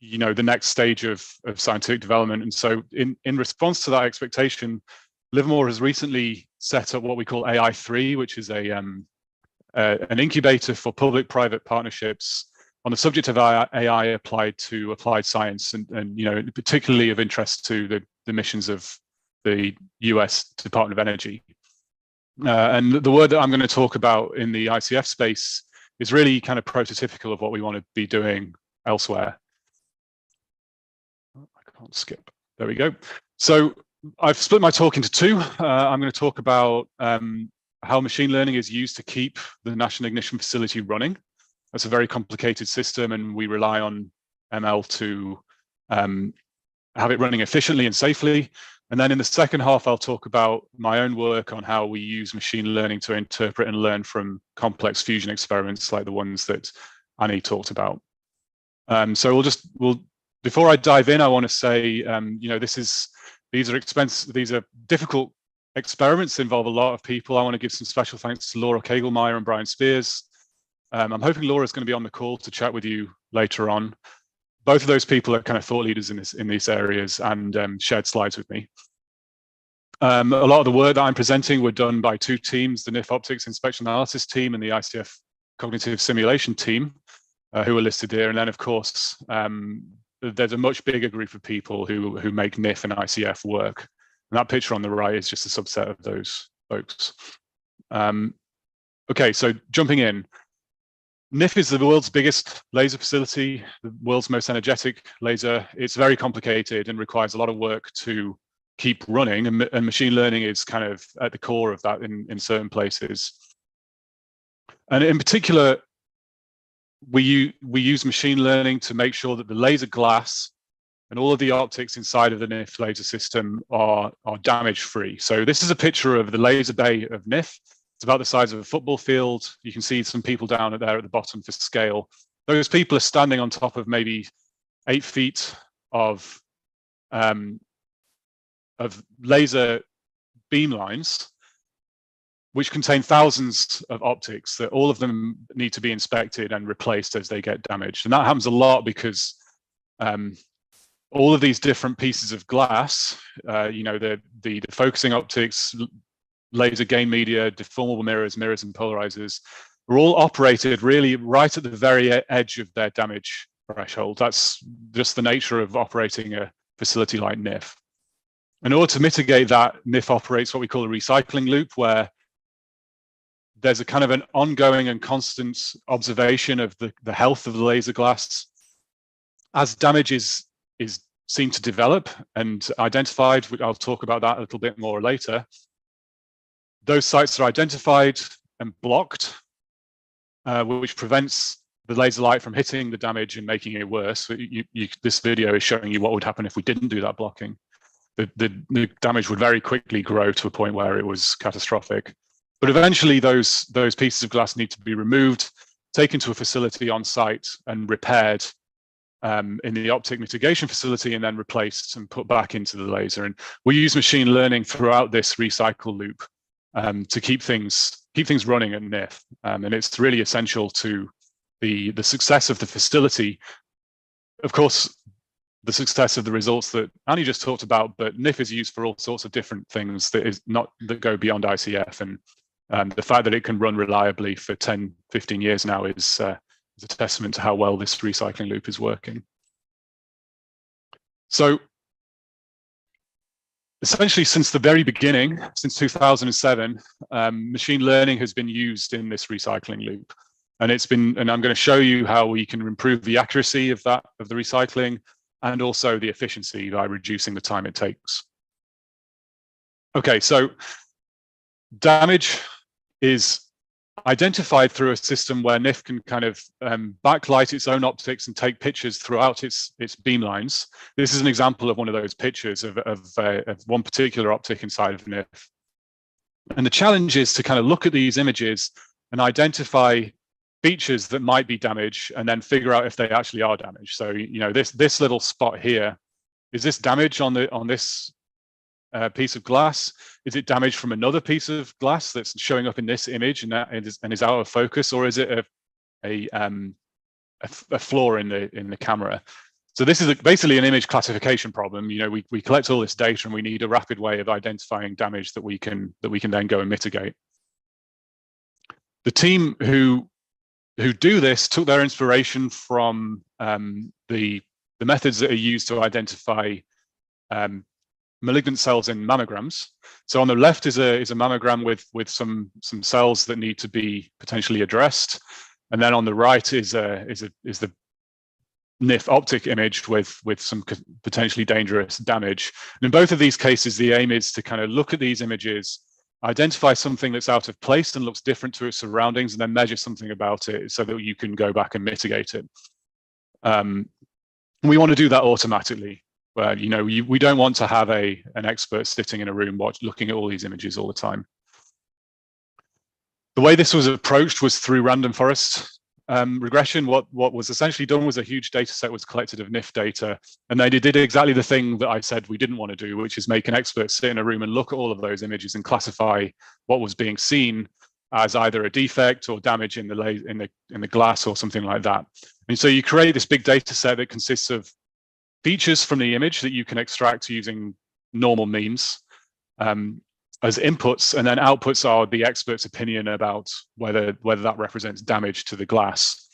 the next stage of scientific development. And so, in response to that expectation, Livermore has recently set up what we call AI3, which is an incubator for public-private partnerships on the subject of AI applied to applied science, and particularly of interest to the missions of the US Department of Energy. And the word that I'm going to talk about in the ICF space is really kind of prototypical of what we want to be doing elsewhere. I can't skip. There we go. So I've split my talk into two. I'm going to talk about how machine learning is used to keep the National Ignition Facility running. That's a very complicated system, and we rely on ML to have it running efficiently and safely. And then in the second half, I'll talk about my own work on how we use machine learning to interpret and learn from complex fusion experiments like the ones that Annie talked about. So before I dive in, I want to say, you know, these are difficult experiments, involve a lot of people. I want to give some special thanks to Laura Kegelmeyer and Brian Spears. I'm hoping Laura's going to be on the call to chat with you later on. Both of those people are kind of thought leaders in these areas and shared slides with me. A lot of the work that I'm presenting were done by two teams, the NIF Optics Inspection Analysis team and the ICF Cognitive Simulation team, who are listed here. And then, of course, there's a much bigger group of people who make NIF and ICF work. And that picture on the right is just a subset of those folks. Okay, so jumping in. NIF is the world's biggest laser facility, the world's most energetic laser. It's very complicated and requires a lot of work to keep running, and machine learning is kind of at the core of that in certain places. And in particular, we use machine learning to make sure that the laser glass and all of the optics inside of the NIF laser system are damage-free. So this is a picture of the laser bay of NIF. It's about the size of a football field. You can see some people down there at the bottom for scale. Those people are standing on top of maybe 8 feet of laser beam lines, which contain thousands of optics that all of them need to be inspected and replaced as they get damaged. And that happens a lot because all of these different pieces of glass, you know, the focusing optics, laser gain media, deformable mirrors and polarizers, are all operated really right at the very edge of their damage threshold. That's just the nature of operating a facility like NIF. In order to mitigate that, NIF operates what we call a recycling loop, where there's a kind of an ongoing and constant observation of the health of the laser glass. As damage is seen to develop and identified, I'll talk about that a little bit more later, those sites are identified and blocked, which prevents the laser light from hitting the damage and making it worse. This video is showing you what would happen if we didn't do that blocking. The damage would very quickly grow to a point where it was catastrophic. But eventually those pieces of glass need to be removed, taken to a facility on site and repaired in the optic mitigation facility, and then replaced and put back into the laser. And we use machine learning throughout this recycle loop to keep things running at NIF. And it's really essential to the success of the facility. Of course, the success of the results that Annie just talked about, but NIF is used for all sorts of different things that go beyond ICF. And the fact that it can run reliably for 10, 15 years now is a testament to how well this recycling loop is working. So essentially, since the very beginning, since 2007, machine learning has been used in this recycling loop. And I'm going to show you how we can improve the accuracy of the recycling and also the efficiency by reducing the time it takes. Okay, so damage is identified through a system where NIF can kind of backlight its own optics and take pictures throughout its beam lines. This is an example of one of those pictures of one particular optic inside of NIF. And the challenge is to kind of look at these images and identify features that might be damaged and then figure out if they actually are damaged. So, you know, this little spot here, is this damage on this piece of glass? Is it damage from another piece of glass that's showing up in this image and is out of focus, or is it a flaw in the camera? So this is basically an image classification problem. You know, we collect all this data and we need a rapid way of identifying damage that we can then go and mitigate. The team who do this took their inspiration from the methods that are used to identify malignant cells in mammograms. So on the left is a mammogram with some cells that need to be potentially addressed, and then on the right is the NIF optic image with some potentially dangerous damage. And in both of these cases, the aim is to kind of look at these images identify something that's out of place and looks different to its surroundings, and then measure something about it so that you can go back and mitigate it. We want to do that automatically. Where we don't want to have an expert sitting in a room looking at all these images all the time. The way this was approached was through random forest regression. What was essentially done was a huge data set was collected of NIF data, and they did exactly the thing that I said we didn't want to do, which is make an expert sit in a room and look at all of those images and classify what was being seen as either a defect or damage in the glass or something like that. And so you create this big data set that consists of features from the image that you can extract using normal means as inputs, and then outputs are the expert's opinion about whether that represents damage to the glass.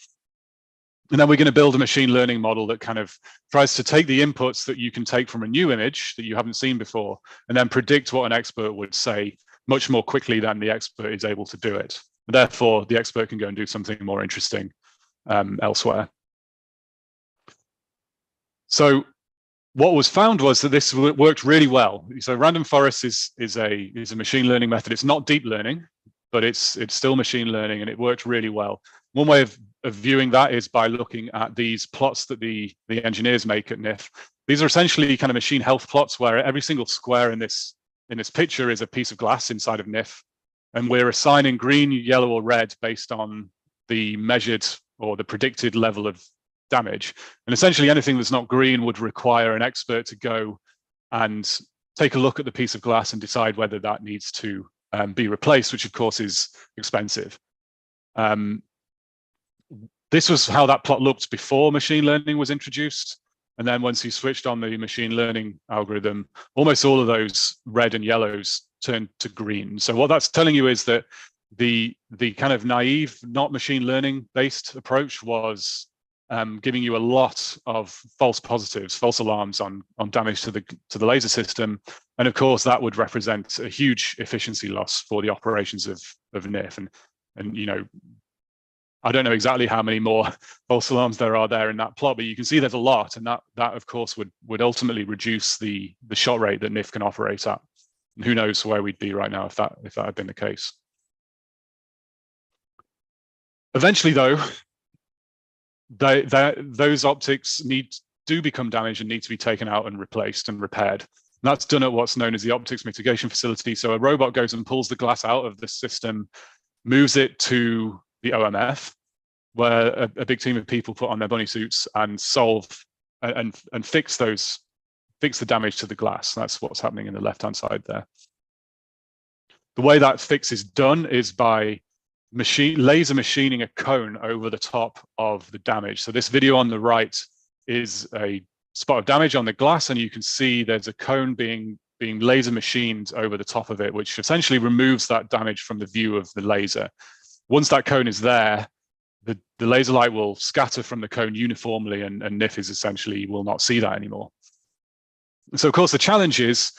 And then we're going to build a machine learning model that kind of tries to take the inputs that you can take from a new image that you haven't seen before, and then predict what an expert would say much more quickly than the expert is able to do it. And therefore, the expert can go and do something more interesting elsewhere. So what was found was that this worked really well. So random forest is a machine learning method. It's not deep learning, but it's still machine learning, and it worked really well. One way of viewing that is by looking at these plots that the engineers make at NIF. These are essentially kind of machine health plots where every single square in this picture is a piece of glass inside of NIF, and we're assigning green, yellow, or red based on the measured or the predicted level of damage. And essentially anything that's not green would require an expert to go and take a look at the piece of glass and decide whether that needs to be replaced, which of course is expensive. This was how that plot looked before machine learning was introduced. And then once you switched on the machine learning algorithm, almost all of those red and yellows turned to green. So what that's telling you is that the kind of naive, not machine learning based approach was giving you a lot of false positives, false alarms on damage to the laser system, and of course that would represent a huge efficiency loss for the operations of NIF. And I don't know exactly how many more false alarms there are there in that plot, but you can see there's a lot, and that of course would ultimately reduce the shot rate that NIF can operate at. And who knows where we'd be right now if that had been the case. Eventually, though, those optics do become damaged and need to be taken out and replaced and repaired. And that's done at what's known as the optics mitigation facility. So a robot goes and pulls the glass out of the system, moves it to the OMF, where a big team of people put on their bunny suits and solve and fix the damage to the glass. That's what's happening in the left-hand side there. The way that fix is done is by laser machining a cone over the top of the damage. So this video on the right is a spot of damage on the glass, and you can see there's a cone being laser machined over the top of it, which essentially removes that damage from the view of the laser. Once that cone is there, the laser light will scatter from the cone uniformly, and NIF is essentially will not see that anymore. So of course the challenge is,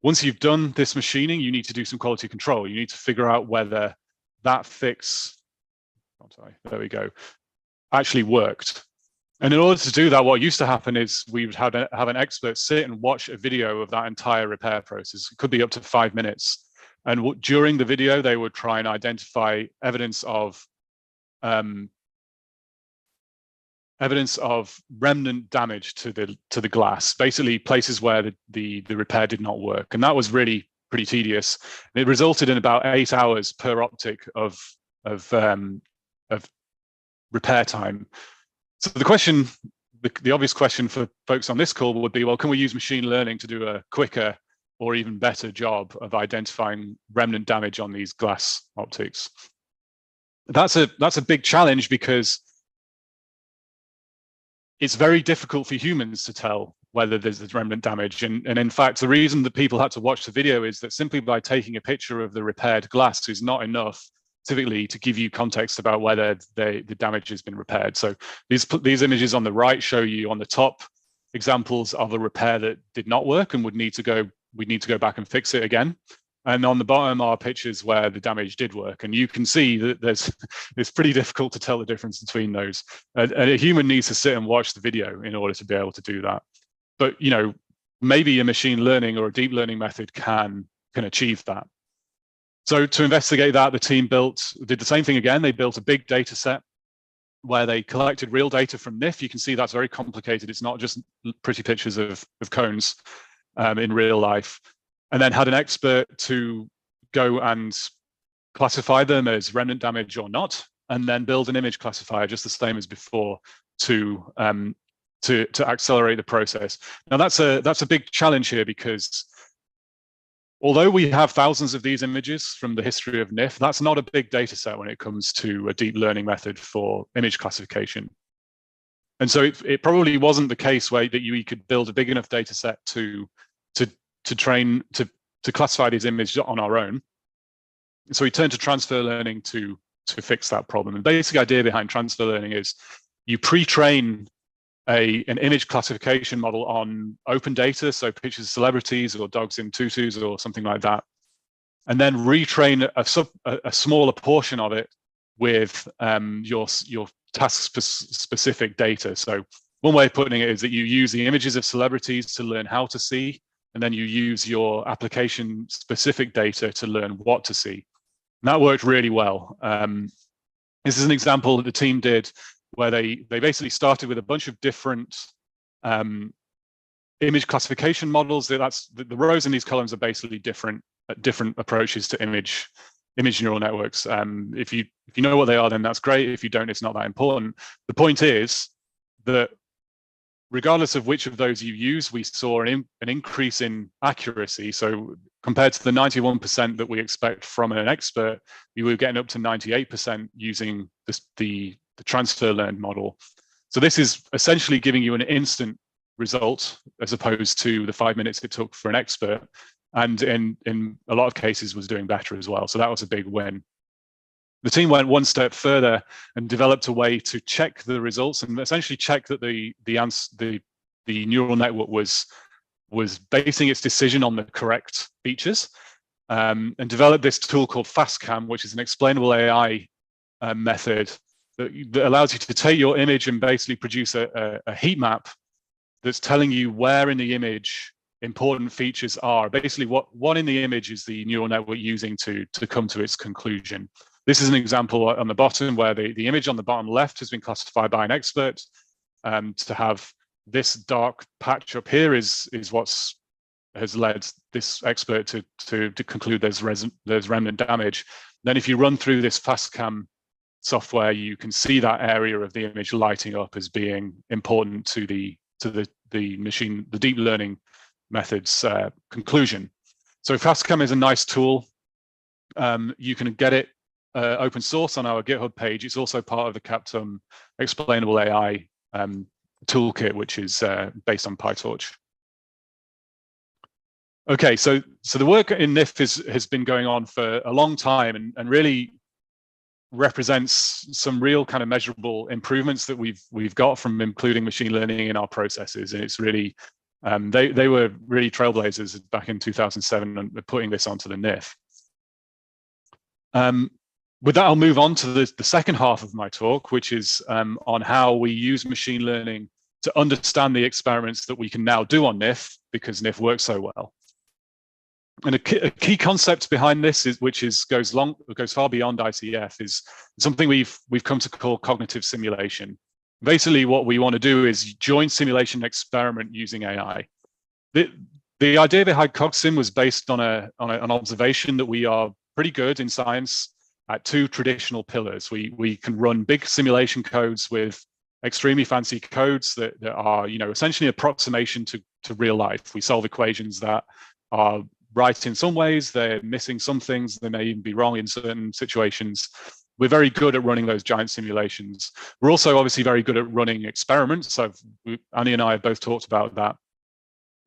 once you've done this machining, you need to do some quality control. You need to figure out whether that fix, there we go, actually worked. And in order to do that, what used to happen is we would have an expert sit and watch a video of that entire repair process. It could be up to 5 minutes. And during the video, they would try and identify evidence of remnant damage to the glass, basically places where the repair did not work. And that was really pretty tedious. It resulted in about 8 hours per optic of repair time. So the question, the obvious question for folks on this call would be, well, can we use machine learning to do a quicker or even better job of identifying remnant damage on these glass optics? That's a big challenge, because it's very difficult for humans to tell whether there's remnant damage. And in fact, the reason that people had to watch the video is that simply by taking a picture of the repaired glass is not enough typically to give you context about whether the damage has been repaired. So these images on the right show you on the top examples of a repair that did not work and we'd need to go back and fix it again. And on the bottom are pictures where the damage did work. And you can see that it's pretty difficult to tell the difference between those. And a human needs to sit and watch the video in order to be able to do that. But maybe a machine learning or a deep learning method can achieve that. So to investigate that, the team did the same thing again. They built a big data set where they collected real data from NIF. You can see that's very complicated. It's not just pretty pictures of cones in real life. And then had an expert to go and classify them as remnant damage or not, and then build an image classifier just the same as before to accelerate the process. Now that's a big challenge here, because although we have thousands of these images from the history of NIF, that's not a big data set when it comes to a deep learning method for image classification. And so it probably wasn't the case that you could build a big enough data set to classify these images on our own. So we turned to transfer learning to fix that problem. And the basic idea behind transfer learning is you pre-train an image classification model on open data, so pictures of celebrities or dogs in tutus or something like that, and then retrain a smaller portion of it with your task-specific data. So one way of putting it is that you use the images of celebrities to learn how to see, and then you use your application-specific data to learn what to see. And that worked really well. This is an example that the team did where they basically started with a bunch of different image classification models. The rows in these columns are basically different approaches to image neural networks. If you know what they are, then that's great. If you don't, it's not that important. The point is that regardless of which of those you use, we saw an increase in accuracy. So compared to the 91% that we expect from an expert, we were getting up to 98% using the transfer learned model. So this is essentially giving you an instant result as opposed to the 5 minutes it took for an expert. And in a lot of cases was doing better as well. So that was a big win. The team went one step further and developed a way to check the results and essentially check that the neural network was basing its decision on the correct features, and developed this tool called Fastcam, which is an explainable AI method that allows you to take your image and basically produce a heat map that's telling you where in the image important features are. Basically, what in the image is the neural network using to come to its conclusion. This is an example on the bottom where the image on the bottom left has been classified by an expert. To have this dark patch up here is what has led this expert to conclude there's remnant damage. Then if you run through this Fastcam software, you can see that area of the image lighting up as being important to the deep learning method's conclusion. So Fastcam is a nice tool. You can get it open source on our GitHub page. It's also part of the Captum explainable AI toolkit, which is based on PyTorch. Okay, so the work in NIF has been going on for a long time and really represents some real kind of measurable improvements that we've got from including machine learning in our processes. And it's really they were really trailblazers back in 2007 and putting this onto the NIF. With that, I'll move on to the second half of my talk, which is on how we use machine learning to understand the experiments that we can now do on NIF because NIF works so well. And a key concept behind this goes far beyond ICF is something we've come to call cognitive simulation. Basically, what we want to do is join simulation and experiment using AI. The idea behind CogSim was based on an observation that we are pretty good in science at two traditional pillars. We can run big simulation codes with extremely fancy codes that are, essentially approximation to real life. We solve equations that are right in some ways, they're missing some things, they may even be wrong in certain situations. We're very good at running those giant simulations. We're also obviously very good at running experiments. So Annie and I have both talked about that.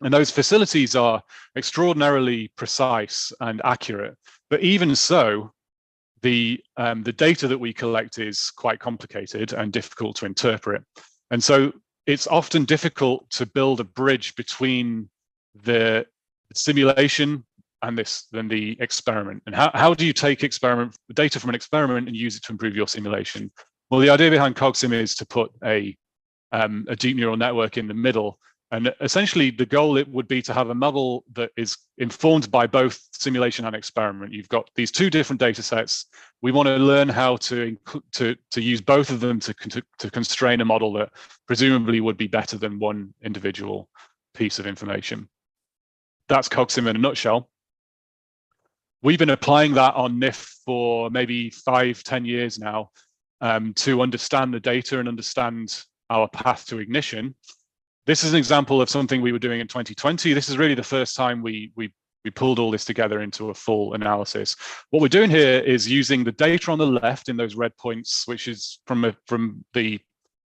And those facilities are extraordinarily precise and accurate. But even so, the data that we collect is quite complicated and difficult to interpret. And so it's often difficult to build a bridge between the simulation and the experiment. And how do you take data from an experiment and use it to improve your simulation? Well, the idea behind CogSim is to put a deep neural network in the middle And essentially, the goal it would be to have a model that is informed by both simulation and experiment. You've got these two different data sets. We want to learn how to use both of them to constrain a model that presumably would be better than one individual piece of information. That's CogSim in a nutshell. We've been applying that on NIF for maybe 5-10 years now to understand the data and understand our path to ignition. This is an example of something we were doing in 2020. This is really the first time we pulled all this together into a full analysis. What we're doing here is using the data on the left in those red points, which is from the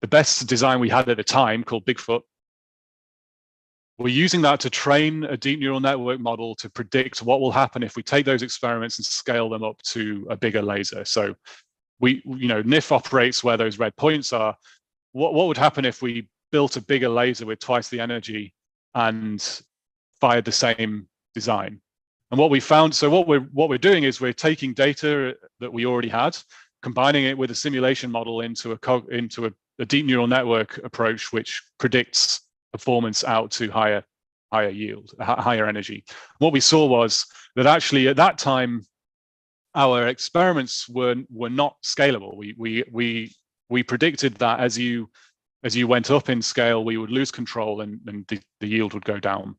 best design we had at the time called Bigfoot. We're using that to train a deep neural network model to predict what will happen if we take those experiments and scale them up to a bigger laser. So NIF operates where those red points are. What would happen if we built a bigger laser with twice the energy and fired the same design? And what we found, so what we're doing is we're taking data that we already had, combining it with a simulation model into a deep neural network approach, which predicts performance out to higher yield, higher energy. What we saw was that actually at that time, our experiments were not scalable. We predicted that as you went up in scale, we would lose control and the yield would go down.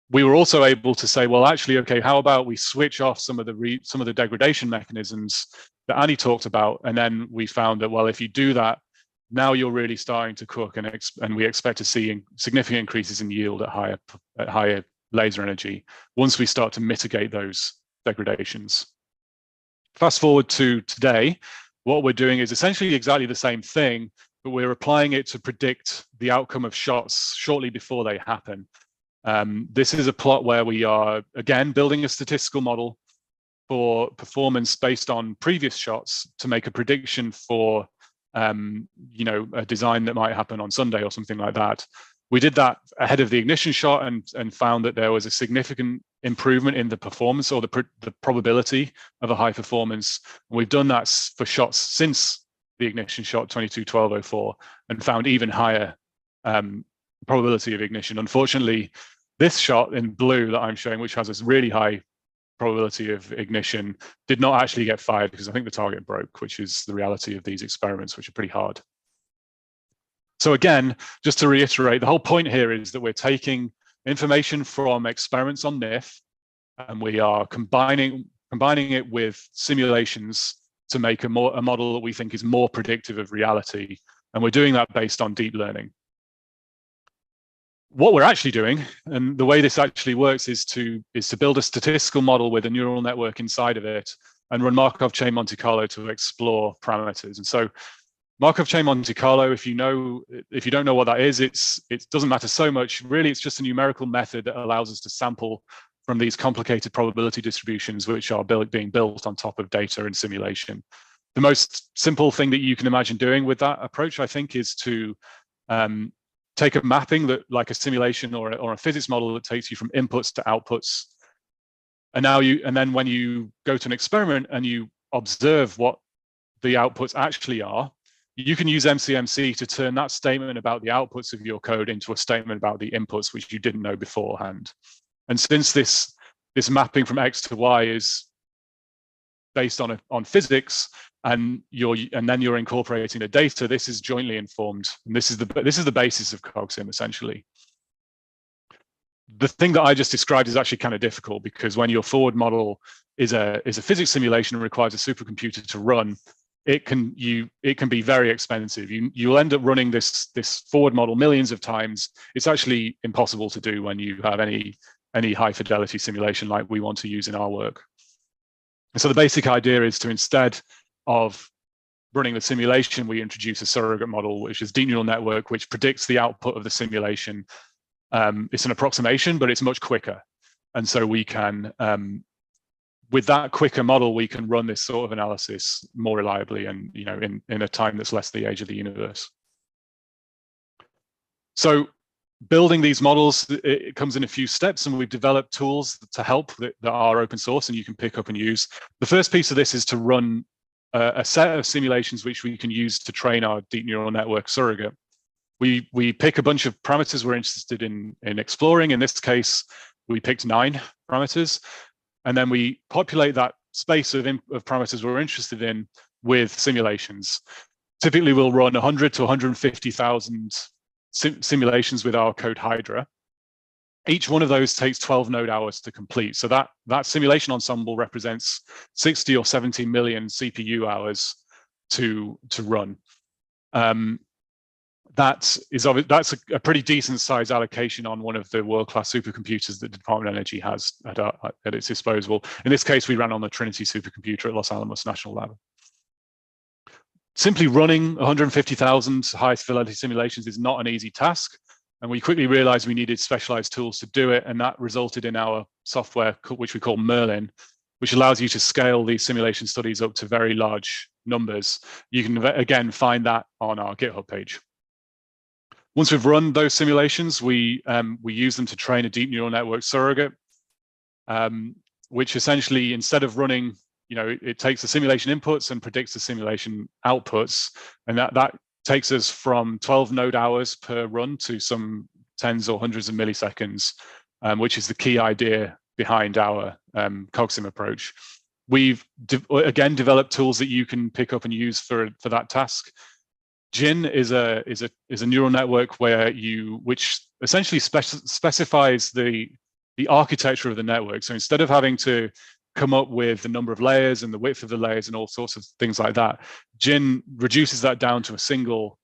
We were also able to say, well, actually, okay, how about we switch off some of the degradation mechanisms that Annie talked about, and then we found that, well, if you do that, now you're really starting to cook, and we expect to see significant increases in yield at higher laser energy once we start to mitigate those degradations. Fast forward to today, what we're doing is essentially exactly the same thing, but we're applying it to predict the outcome of shots shortly before they happen. This is a plot where we are, again, building a statistical model for performance based on previous shots to make a prediction for a design that might happen on Sunday or something like that. We did that ahead of the ignition shot and found that there was a significant improvement in the performance or the probability of a high performance. And we've done that for shots since the ignition shot 22-12-04 and found even higher probability of ignition. Unfortunately, this shot in blue that I'm showing, which has this really high probability of ignition, did not actually get fired because I think the target broke, which is the reality of these experiments, which are pretty hard. So again, just to reiterate, the whole point here is that we're taking information from experiments on NIF and we are combining it with simulations to make a model that we think is more predictive of reality. And we're doing that based on deep learning. What we're actually doing, and the way this actually works, is to build a statistical model with a neural network inside of it and run Markov chain Monte Carlo to explore parameters. And so Markov chain Monte Carlo, if you don't know what that is, it doesn't matter so much. Really, it's just a numerical method that allows us to sample from these complicated probability distributions, which are being built on top of data and simulation. The most simple thing that you can imagine doing with that approach, I think, is to take a mapping that, like a simulation or a physics model, that takes you from inputs to outputs. And then when you go to an experiment and you observe what the outputs actually are, you can use MCMC to turn that statement about the outputs of your code into a statement about the inputs, which you didn't know beforehand. And since this mapping from X to Y is based on physics, and then you're incorporating the data, this is jointly informed, and this is the basis of CogSim essentially. The thing that I just described is actually kind of difficult, because when your forward model is a physics simulation and requires a supercomputer to run, it can be very expensive. You'll end up running this forward model millions of times. It's actually impossible to do when you have any high fidelity simulation like we want to use in our work. And so the basic idea is to, instead of running the simulation, we introduce a surrogate model, which is deep neural network, which predicts the output of the simulation. It's an approximation, but it's much quicker. And so we can, with that quicker model, we can run this sort of analysis more reliably and in a time that's less the age of the universe. So building these models, it comes in a few steps, and we've developed tools to help that are open source and you can pick up and use. The first piece of this is to run a set of simulations which we can use to train our deep neural network surrogate. we pick a bunch of parameters we're interested in exploring. In this case, we picked 9 parameters, and then we populate that space of parameters we're interested in with simulations. Typically, we'll run 100 to 150,000 simulations with our code Hydra. Each one of those takes 12 node hours to complete. So that simulation ensemble represents 60 or 70 million CPU hours to run. That's a pretty decent size allocation on one of the world-class supercomputers that the Department of Energy has at its disposal. In this case, we ran on the Trinity supercomputer at Los Alamos National Lab. Simply running 150,000 high-fidelity simulations is not an easy task, and we quickly realized we needed specialized tools to do it, and that resulted in our software, which we call Merlin, which allows you to scale these simulation studies up to very large numbers. You can, again, find that on our GitHub page. Once we've run those simulations, we use them to train a deep neural network surrogate, which essentially, instead of running, it takes the simulation inputs and predicts the simulation outputs, and that takes us from 12 node hours per run to some tens or hundreds of milliseconds, which is the key idea behind our CogSim approach. We've again developed tools that you can pick up and use for that task. GIN is a neural network which essentially specifies the architecture of the network. So instead of having to come up with the number of layers and the width of the layers and all sorts of things like that, GIN reduces that down to a single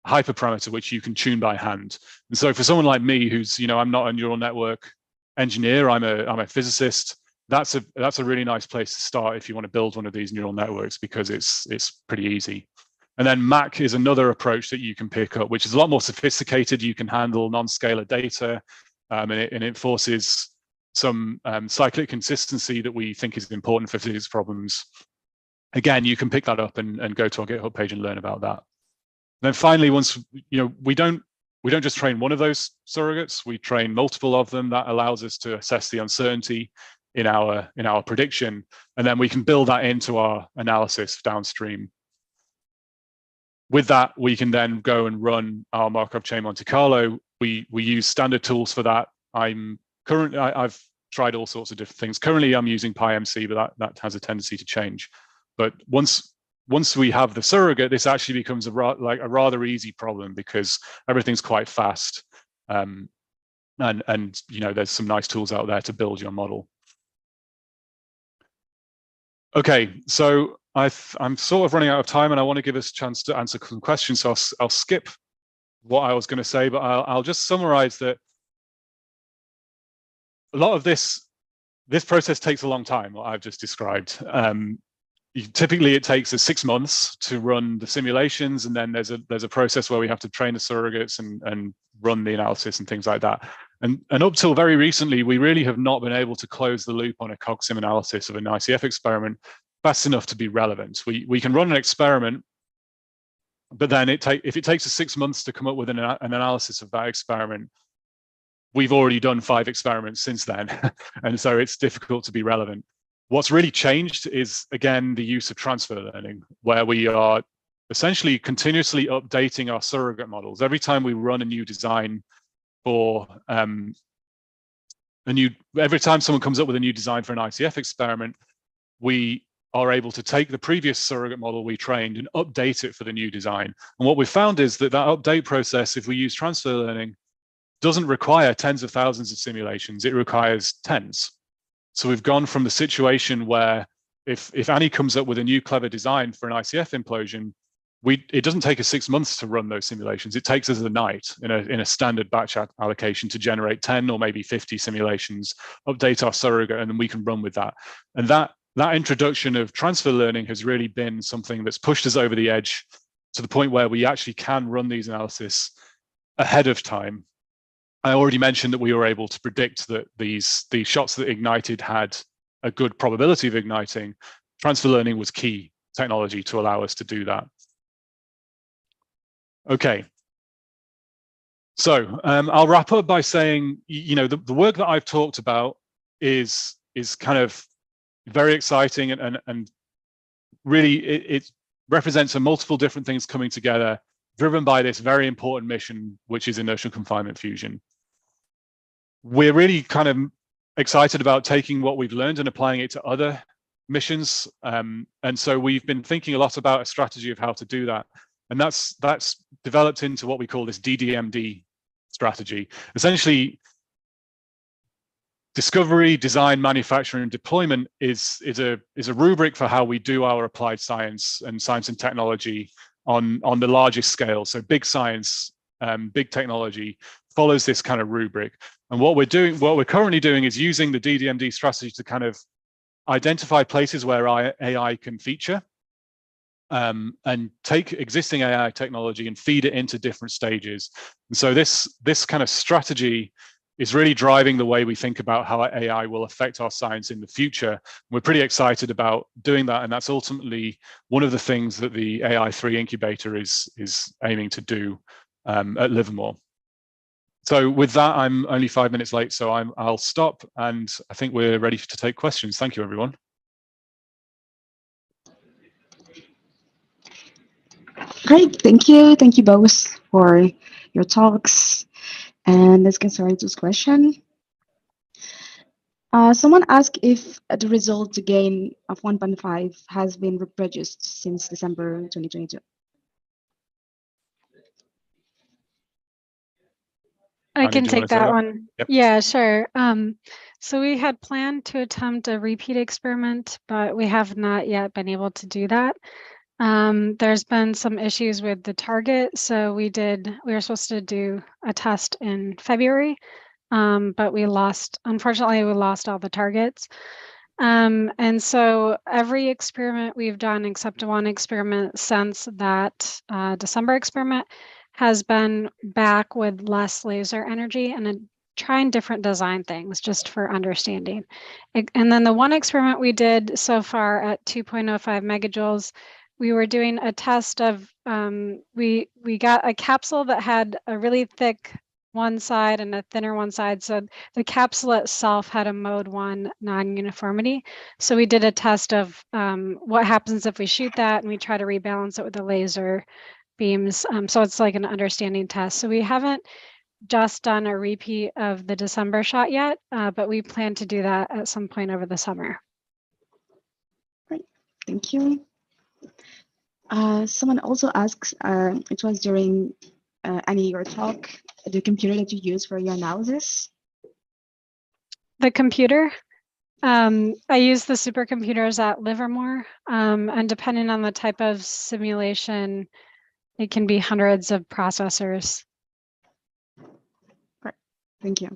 hyperparameter which you can tune by hand. And so for someone like me, who's I'm not a neural network engineer, I'm a physicist, that's a really nice place to start if you want to build one of these neural networks, because it's pretty easy. And then MAC is another approach that you can pick up, which is a lot more sophisticated. You can handle non-scalar data, and it forces some cyclic consistency that we think is important for physics problems. Again, you can pick that up and go to our GitHub page and learn about that. And then finally, once we don't just train one of those surrogates, we train multiple of them. That allows us to assess the uncertainty in our prediction, and then we can build that into our analysis downstream. With that, we can then go and run our Markov chain Monte Carlo. We use standard tools for that. I've tried all sorts of different things. Currently, I'm using PyMC, but that has a tendency to change. But once we have the surrogate, this actually becomes a rather easy problem, because everything's quite fast, and there's some nice tools out there to build your model. Okay, so I'm sort of running out of time, and I want to give us a chance to answer some questions. So I'll skip what I was going to say, but I'll just summarize that a lot of this process takes a long time, what I've just described. Typically, it takes us 6 months to run the simulations, and then there's a process where we have to train the surrogates and run the analysis and things like that. And up till very recently, we really have not been able to close the loop on a CogSim analysis of an ICF experiment fast enough to be relevant. We can run an experiment, but then if it takes us 6 months to come up with an analysis of that experiment, we've already done 5 experiments since then, and so it's difficult to be relevant. What's really changed is, again, the use of transfer learning, where we are essentially continuously updating our surrogate models. Every time we run a new design for every time someone comes up with a new design for an ICF experiment, we are able to take the previous surrogate model we trained and update it for the new design. And what we've found is that update process, if we use transfer learning, doesn't require tens of thousands of simulations. It requires tens. So we've gone from the situation where if Annie comes up with a new clever design for an ICF implosion, it doesn't take us 6 months to run those simulations. It takes us a night in a standard batch allocation to generate 10 or maybe 50 simulations, update our surrogate, and then we can run with that. And that introduction of transfer learning has really been something that's pushed us over the edge to the point where we actually can run these analyses ahead of time. I already mentioned that we were able to predict that these shots that ignited had a good probability of igniting. Transfer learning was key technology to allow us to do that. Okay. So I'll wrap up by saying, the work that I've talked about is kind of very exciting, and really it represents multiple different things coming together driven by this very important mission, which is inertial confinement fusion. We're really kind of excited about taking what we've learned and applying it to other missions. And so we've been thinking a lot about a strategy of how to do that. And that's developed into what we call this DDMD strategy. Essentially, discovery, design, manufacture, and deployment is a rubric for how we do our applied science and technology on the largest scale. So big science, big technology follows this kind of rubric. And what we're currently doing is using the DDMD strategy to kind of identify places where AI can feature, and take existing AI technology and feed it into different stages. And so this kind of strategy is really driving the way we think about how AI will affect our science in the future. We're pretty excited about doing that, and that's ultimately one of the things that the AI3 incubator is aiming to do at Livermore. So with that, I'm only 5 minutes late, so I'll stop, and I think we're ready to take questions. Thank you, everyone. Great, thank you. Thank you both for your talks. And let's get started with this question. Someone asked if the result to gain of 1.5 has been reproduced since December 2022. I can take that one. Yep. Yeah, sure. So we had planned to attempt a repeat experiment, but we have not yet been able to do that. There's been some issues with the target. So we were supposed to do a test in February, but unfortunately, we lost all the targets. And so every experiment we've done, except one experiment since that December experiment, has been back with less laser energy and trying different design things just for understanding. And then the one experiment we did so far at 2.05 megajoules, we were doing a test of, we got a capsule that had a really thick one side and a thinner one side. So the capsule itself had a mode 1 non-uniformity. So we did a test of what happens if we shoot that and we try to rebalance it with the laser beams. So it's like an understanding test. So we haven't just done a repeat of the December shot yet, but we plan to do that at some point over the summer. Great, thank you. Someone also asks, it was during Annie, your talk, the computer that you use for your analysis? The computer? I use the supercomputers at Livermore, and depending on the type of simulation, it can be hundreds of processors. Great, thank you.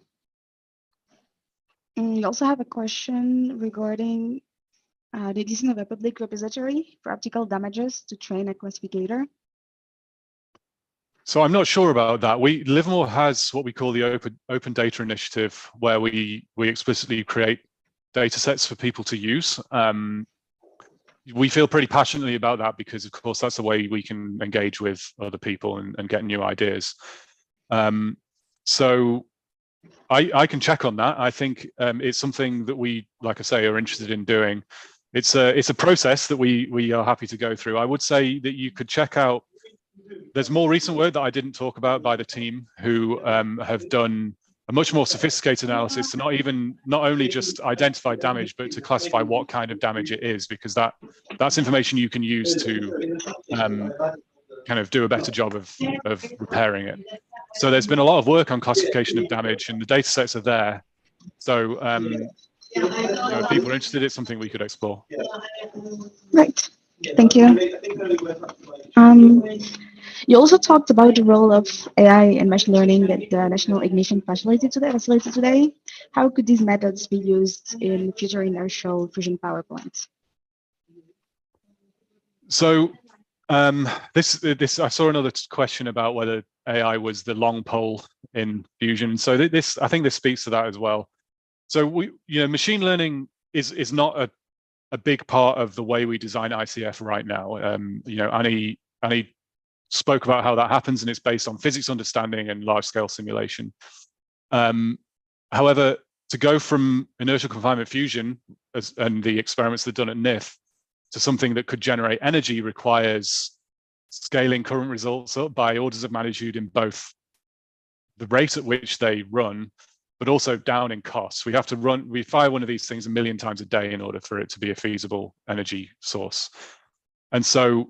And we also have a question regarding the design of a public repository for optical damages to train a classificator. So I'm not sure about that. Livermore has what we call the Open Data Initiative, where we explicitly create data sets for people to use. We feel pretty passionately about that because, of course, that's the way we can engage with other people and get new ideas. So I can check on that. I think it's something that we, like I say, are interested in doing. It's a process that we are happy to go through. I would say that you could check out. There's more recent work that I didn't talk about by the team who have done a much more sophisticated analysis to not only just identify damage, but to classify what kind of damage it is, because that's information you can use to kind of do a better job of repairing it. So there's been a lot of work on classification of damage, and the data sets are there. So if people are interested, it's something we could explore. Right. Thank you. You also talked about the role of AI and machine learning at the National Ignition facility today. How could these methods be used in future inertial fusion power plants? So this I saw another question about whether AI was the long pole in fusion. So I think this speaks to that as well. So machine learning is not a big part of the way we design ICF right now. Annie spoke about how that happens, and it's based on physics understanding and large-scale simulation. However, to go from inertial confinement fusion and the experiments that are done at NIF to something that could generate energy requires scaling current results up by orders of magnitude in both the rate at which they run, but also down in costs. We fire one of these things 1 million times a day in order for it to be a feasible energy source. And so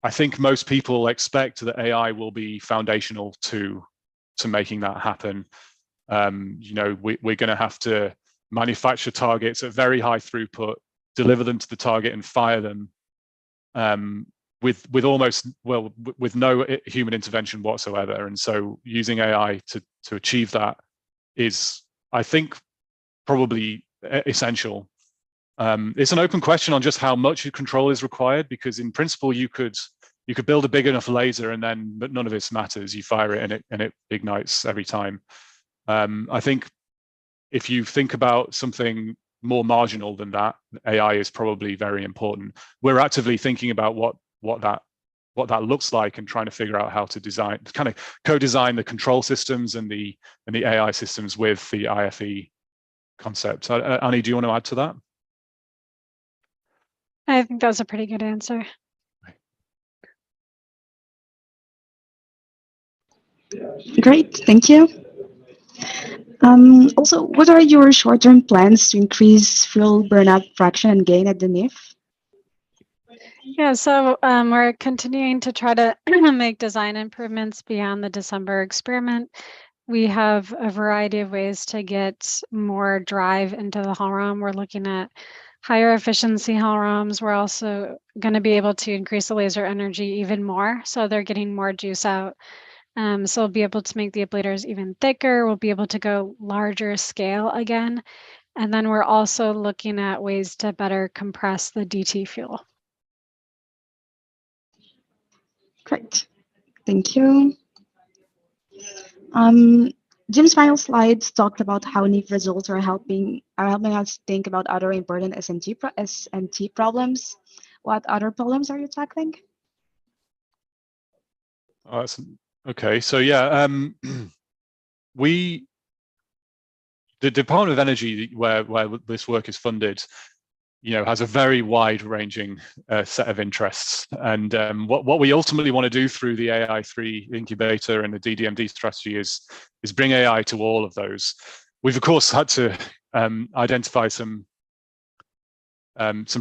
I think most people expect that AI will be foundational to making that happen. You know, we're going to have to manufacture targets at very high throughput, deliver them to the target, and fire them with no human intervention whatsoever. And so using AI to achieve that is, I think, probably essential. It's an open question on just how much control is required, because in principle you could build a big enough laser but none of it matters. You fire it and it ignites every time. I think if you think about something more marginal than that, AI is probably very important. We're actively thinking about what that looks like and trying to figure out how to design, kind of co-design the control systems and the AI systems with the IFE concept. Annie, do you want to add to that? I think that was a pretty good answer. Great, thank you. Also, what are your short-term plans to increase fuel burnout fraction and gain at the NIF? Yeah, so we're continuing to try to make design improvements beyond the December experiment. We have a variety of ways to get more drive into the hull ROM. We're looking at higher efficiency hull ROMs. We're also going to be able to increase the laser energy even more, so they're getting more juice out. So we'll be able to make the ablators even thicker. We'll be able to go larger scale again. And then we're also looking at ways to better compress the DT fuel. Great, thank you. Jim's final slides talked about how NIF results are helping us think about other important S&T problems. What other problems are you tackling? Okay, so yeah, the Department of Energy, where this work is funded, you know, has a very wide-ranging set of interests. And what we ultimately want to do through the AI3 incubator and the DDMD strategy is bring AI to all of those. We've of course had to identify some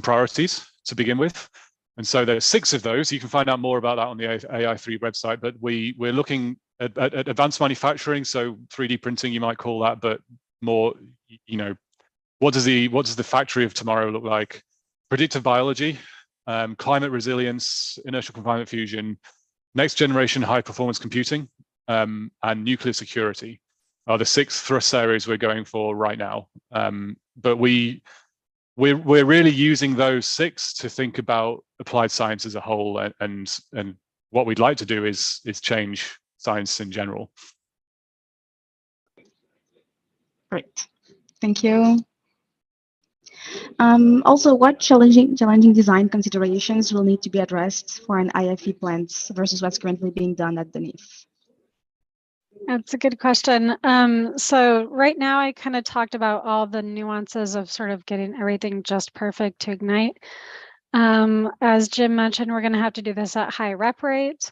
priorities to begin with. And so there's 6 of those. You can find out more about that on the AI3 website, but we're looking at advanced manufacturing, so 3D printing, you might call that, but more, you know, what does the factory of tomorrow look like? Predictive biology, climate resilience, inertial confinement fusion, next generation high performance computing, and nuclear security are the 6 thrust areas we're going for right now. But we're really using those 6 to think about applied science as a whole, and what we'd like to do is change science in general. Great, thank you. Also, what challenging design considerations will need to be addressed for an IFE plant versus what's currently being done at the NIF? That's a good question. So right now I kind of talked about all the nuances of sort of getting everything just perfect to ignite. As Jim mentioned, we're going to have to do this at high rep rates.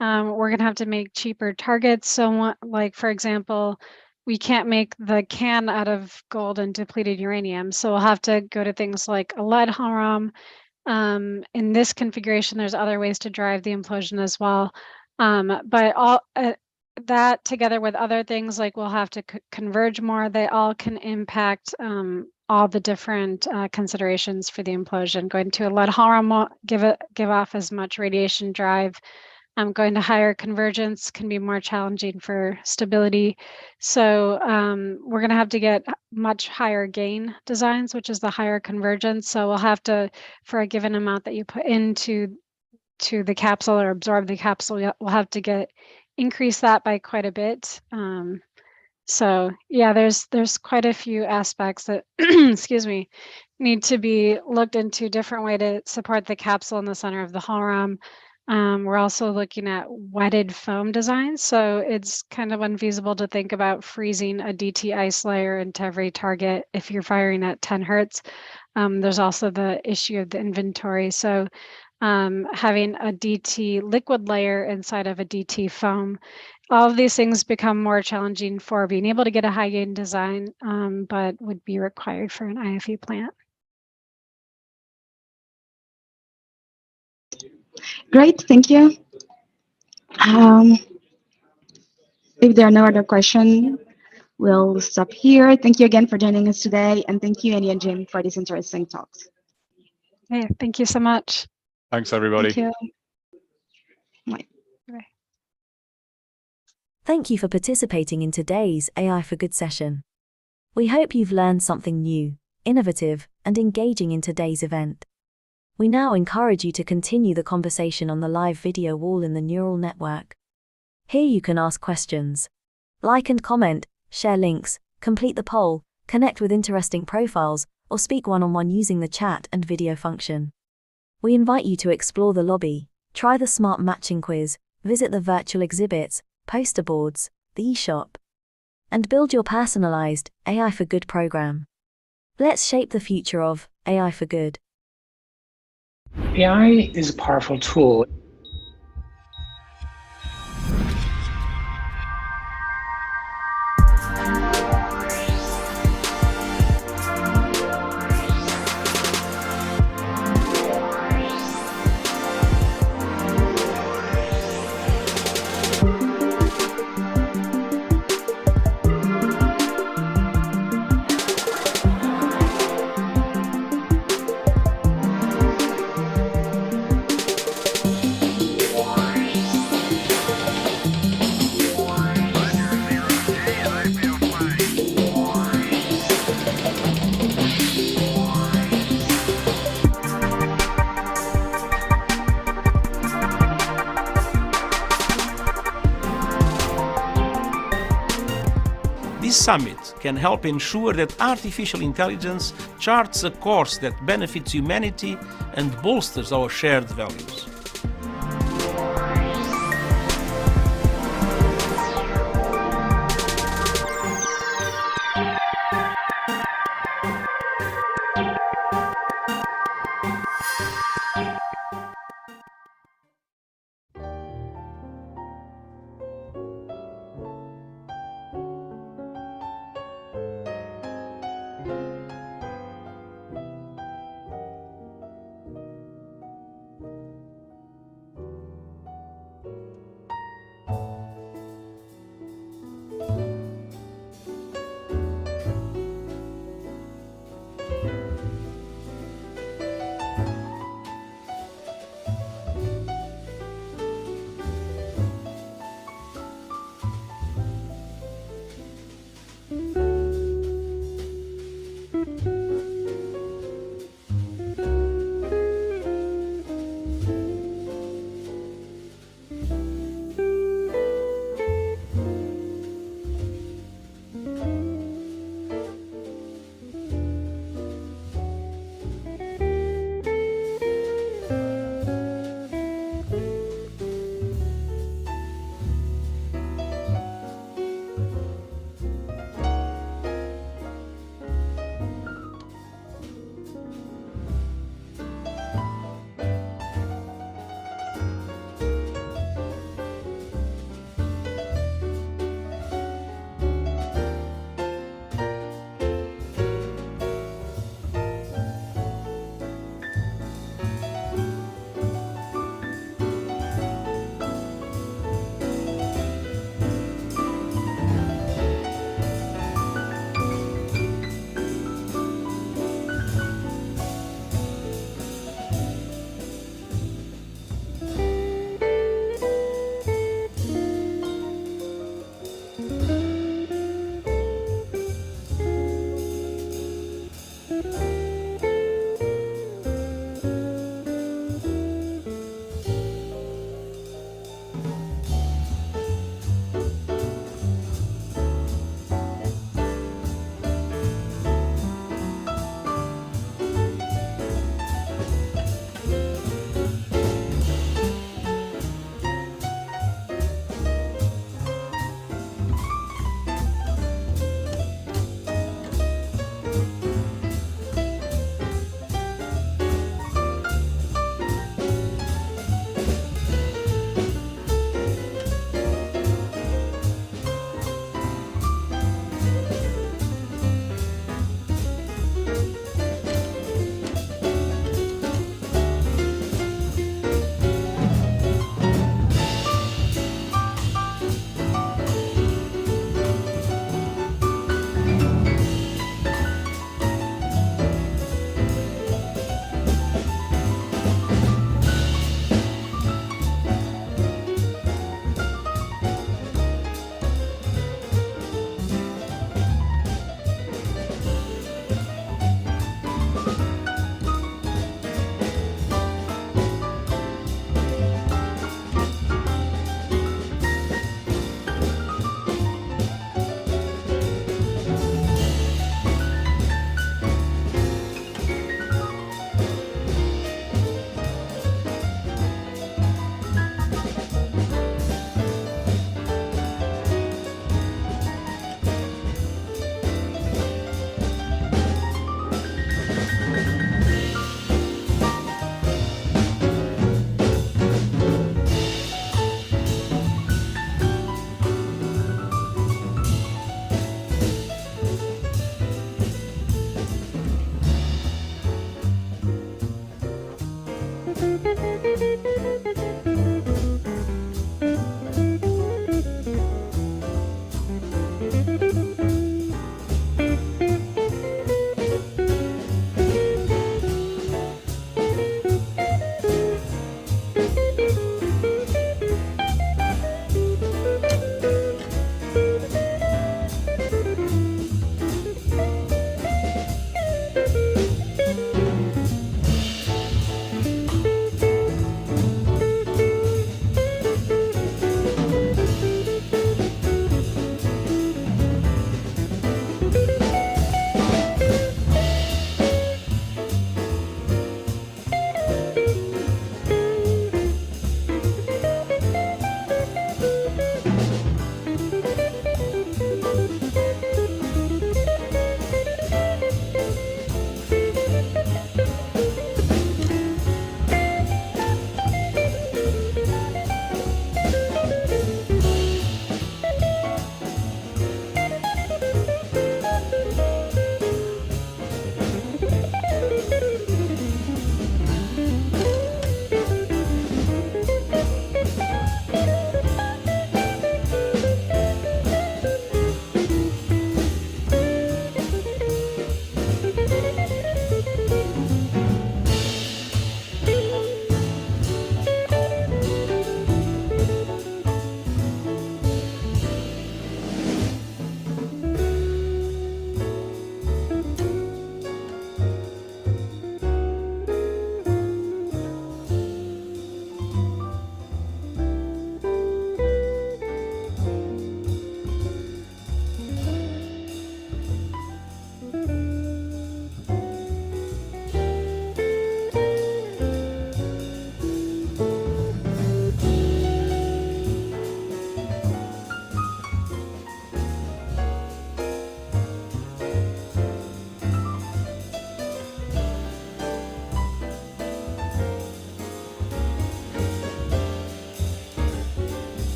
We're going to have to make cheaper targets. So like, for example, we can't make the can out of gold and depleted uranium. So we'll have to go to things like a lead hull ROM. In this configuration, there's other ways to drive the implosion as well. But all that together with other things like we'll have to converge more, they all can impact all the different considerations for the implosion. Going to a lead hull ROM won't give off as much radiation drive. Going to higher convergence can be more challenging for stability. So we're going to have to get much higher gain designs, which is the higher convergence. So we'll have to, for a given amount that you put into the capsule or absorb the capsule, we'll have to increase that by quite a bit. So yeah, there's quite a few aspects that excuse me, need to be looked into, different way to support the capsule in the center of the hull ROM. We're also looking at wetted foam designs, so it's kind of unfeasible to think about freezing a DT ice layer into every target if you're firing at 10 hertz. There's also the issue of the inventory. So having a DT liquid layer inside of a DT foam. All of these things become more challenging for being able to get a high gain design, but would be required for an IFE plant. Great, thank you. If there are no other questions, we'll stop here. Thank you again for joining us today, and thank you, Annie and Jim, for these interesting talks. Okay, thank you so much. Thanks, everybody. Thank you. Bye. Bye. Thank you for participating in today's AI for Good session. We hope you've learned something new, innovative, and engaging in today's event. We now encourage you to continue the conversation on the live video wall in the neural network. Here you can ask questions, like and comment, share links, complete the poll, connect with interesting profiles, or speak one-on-one using the chat and video function. We invite you to explore the lobby, try the smart matching quiz, visit the virtual exhibits, poster boards, the eShop, and build your personalized AI for Good program. Let's shape the future of AI for Good. AI is a powerful tool. This summit can help ensure that artificial intelligence charts a course that benefits humanity and bolsters our shared values.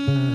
you.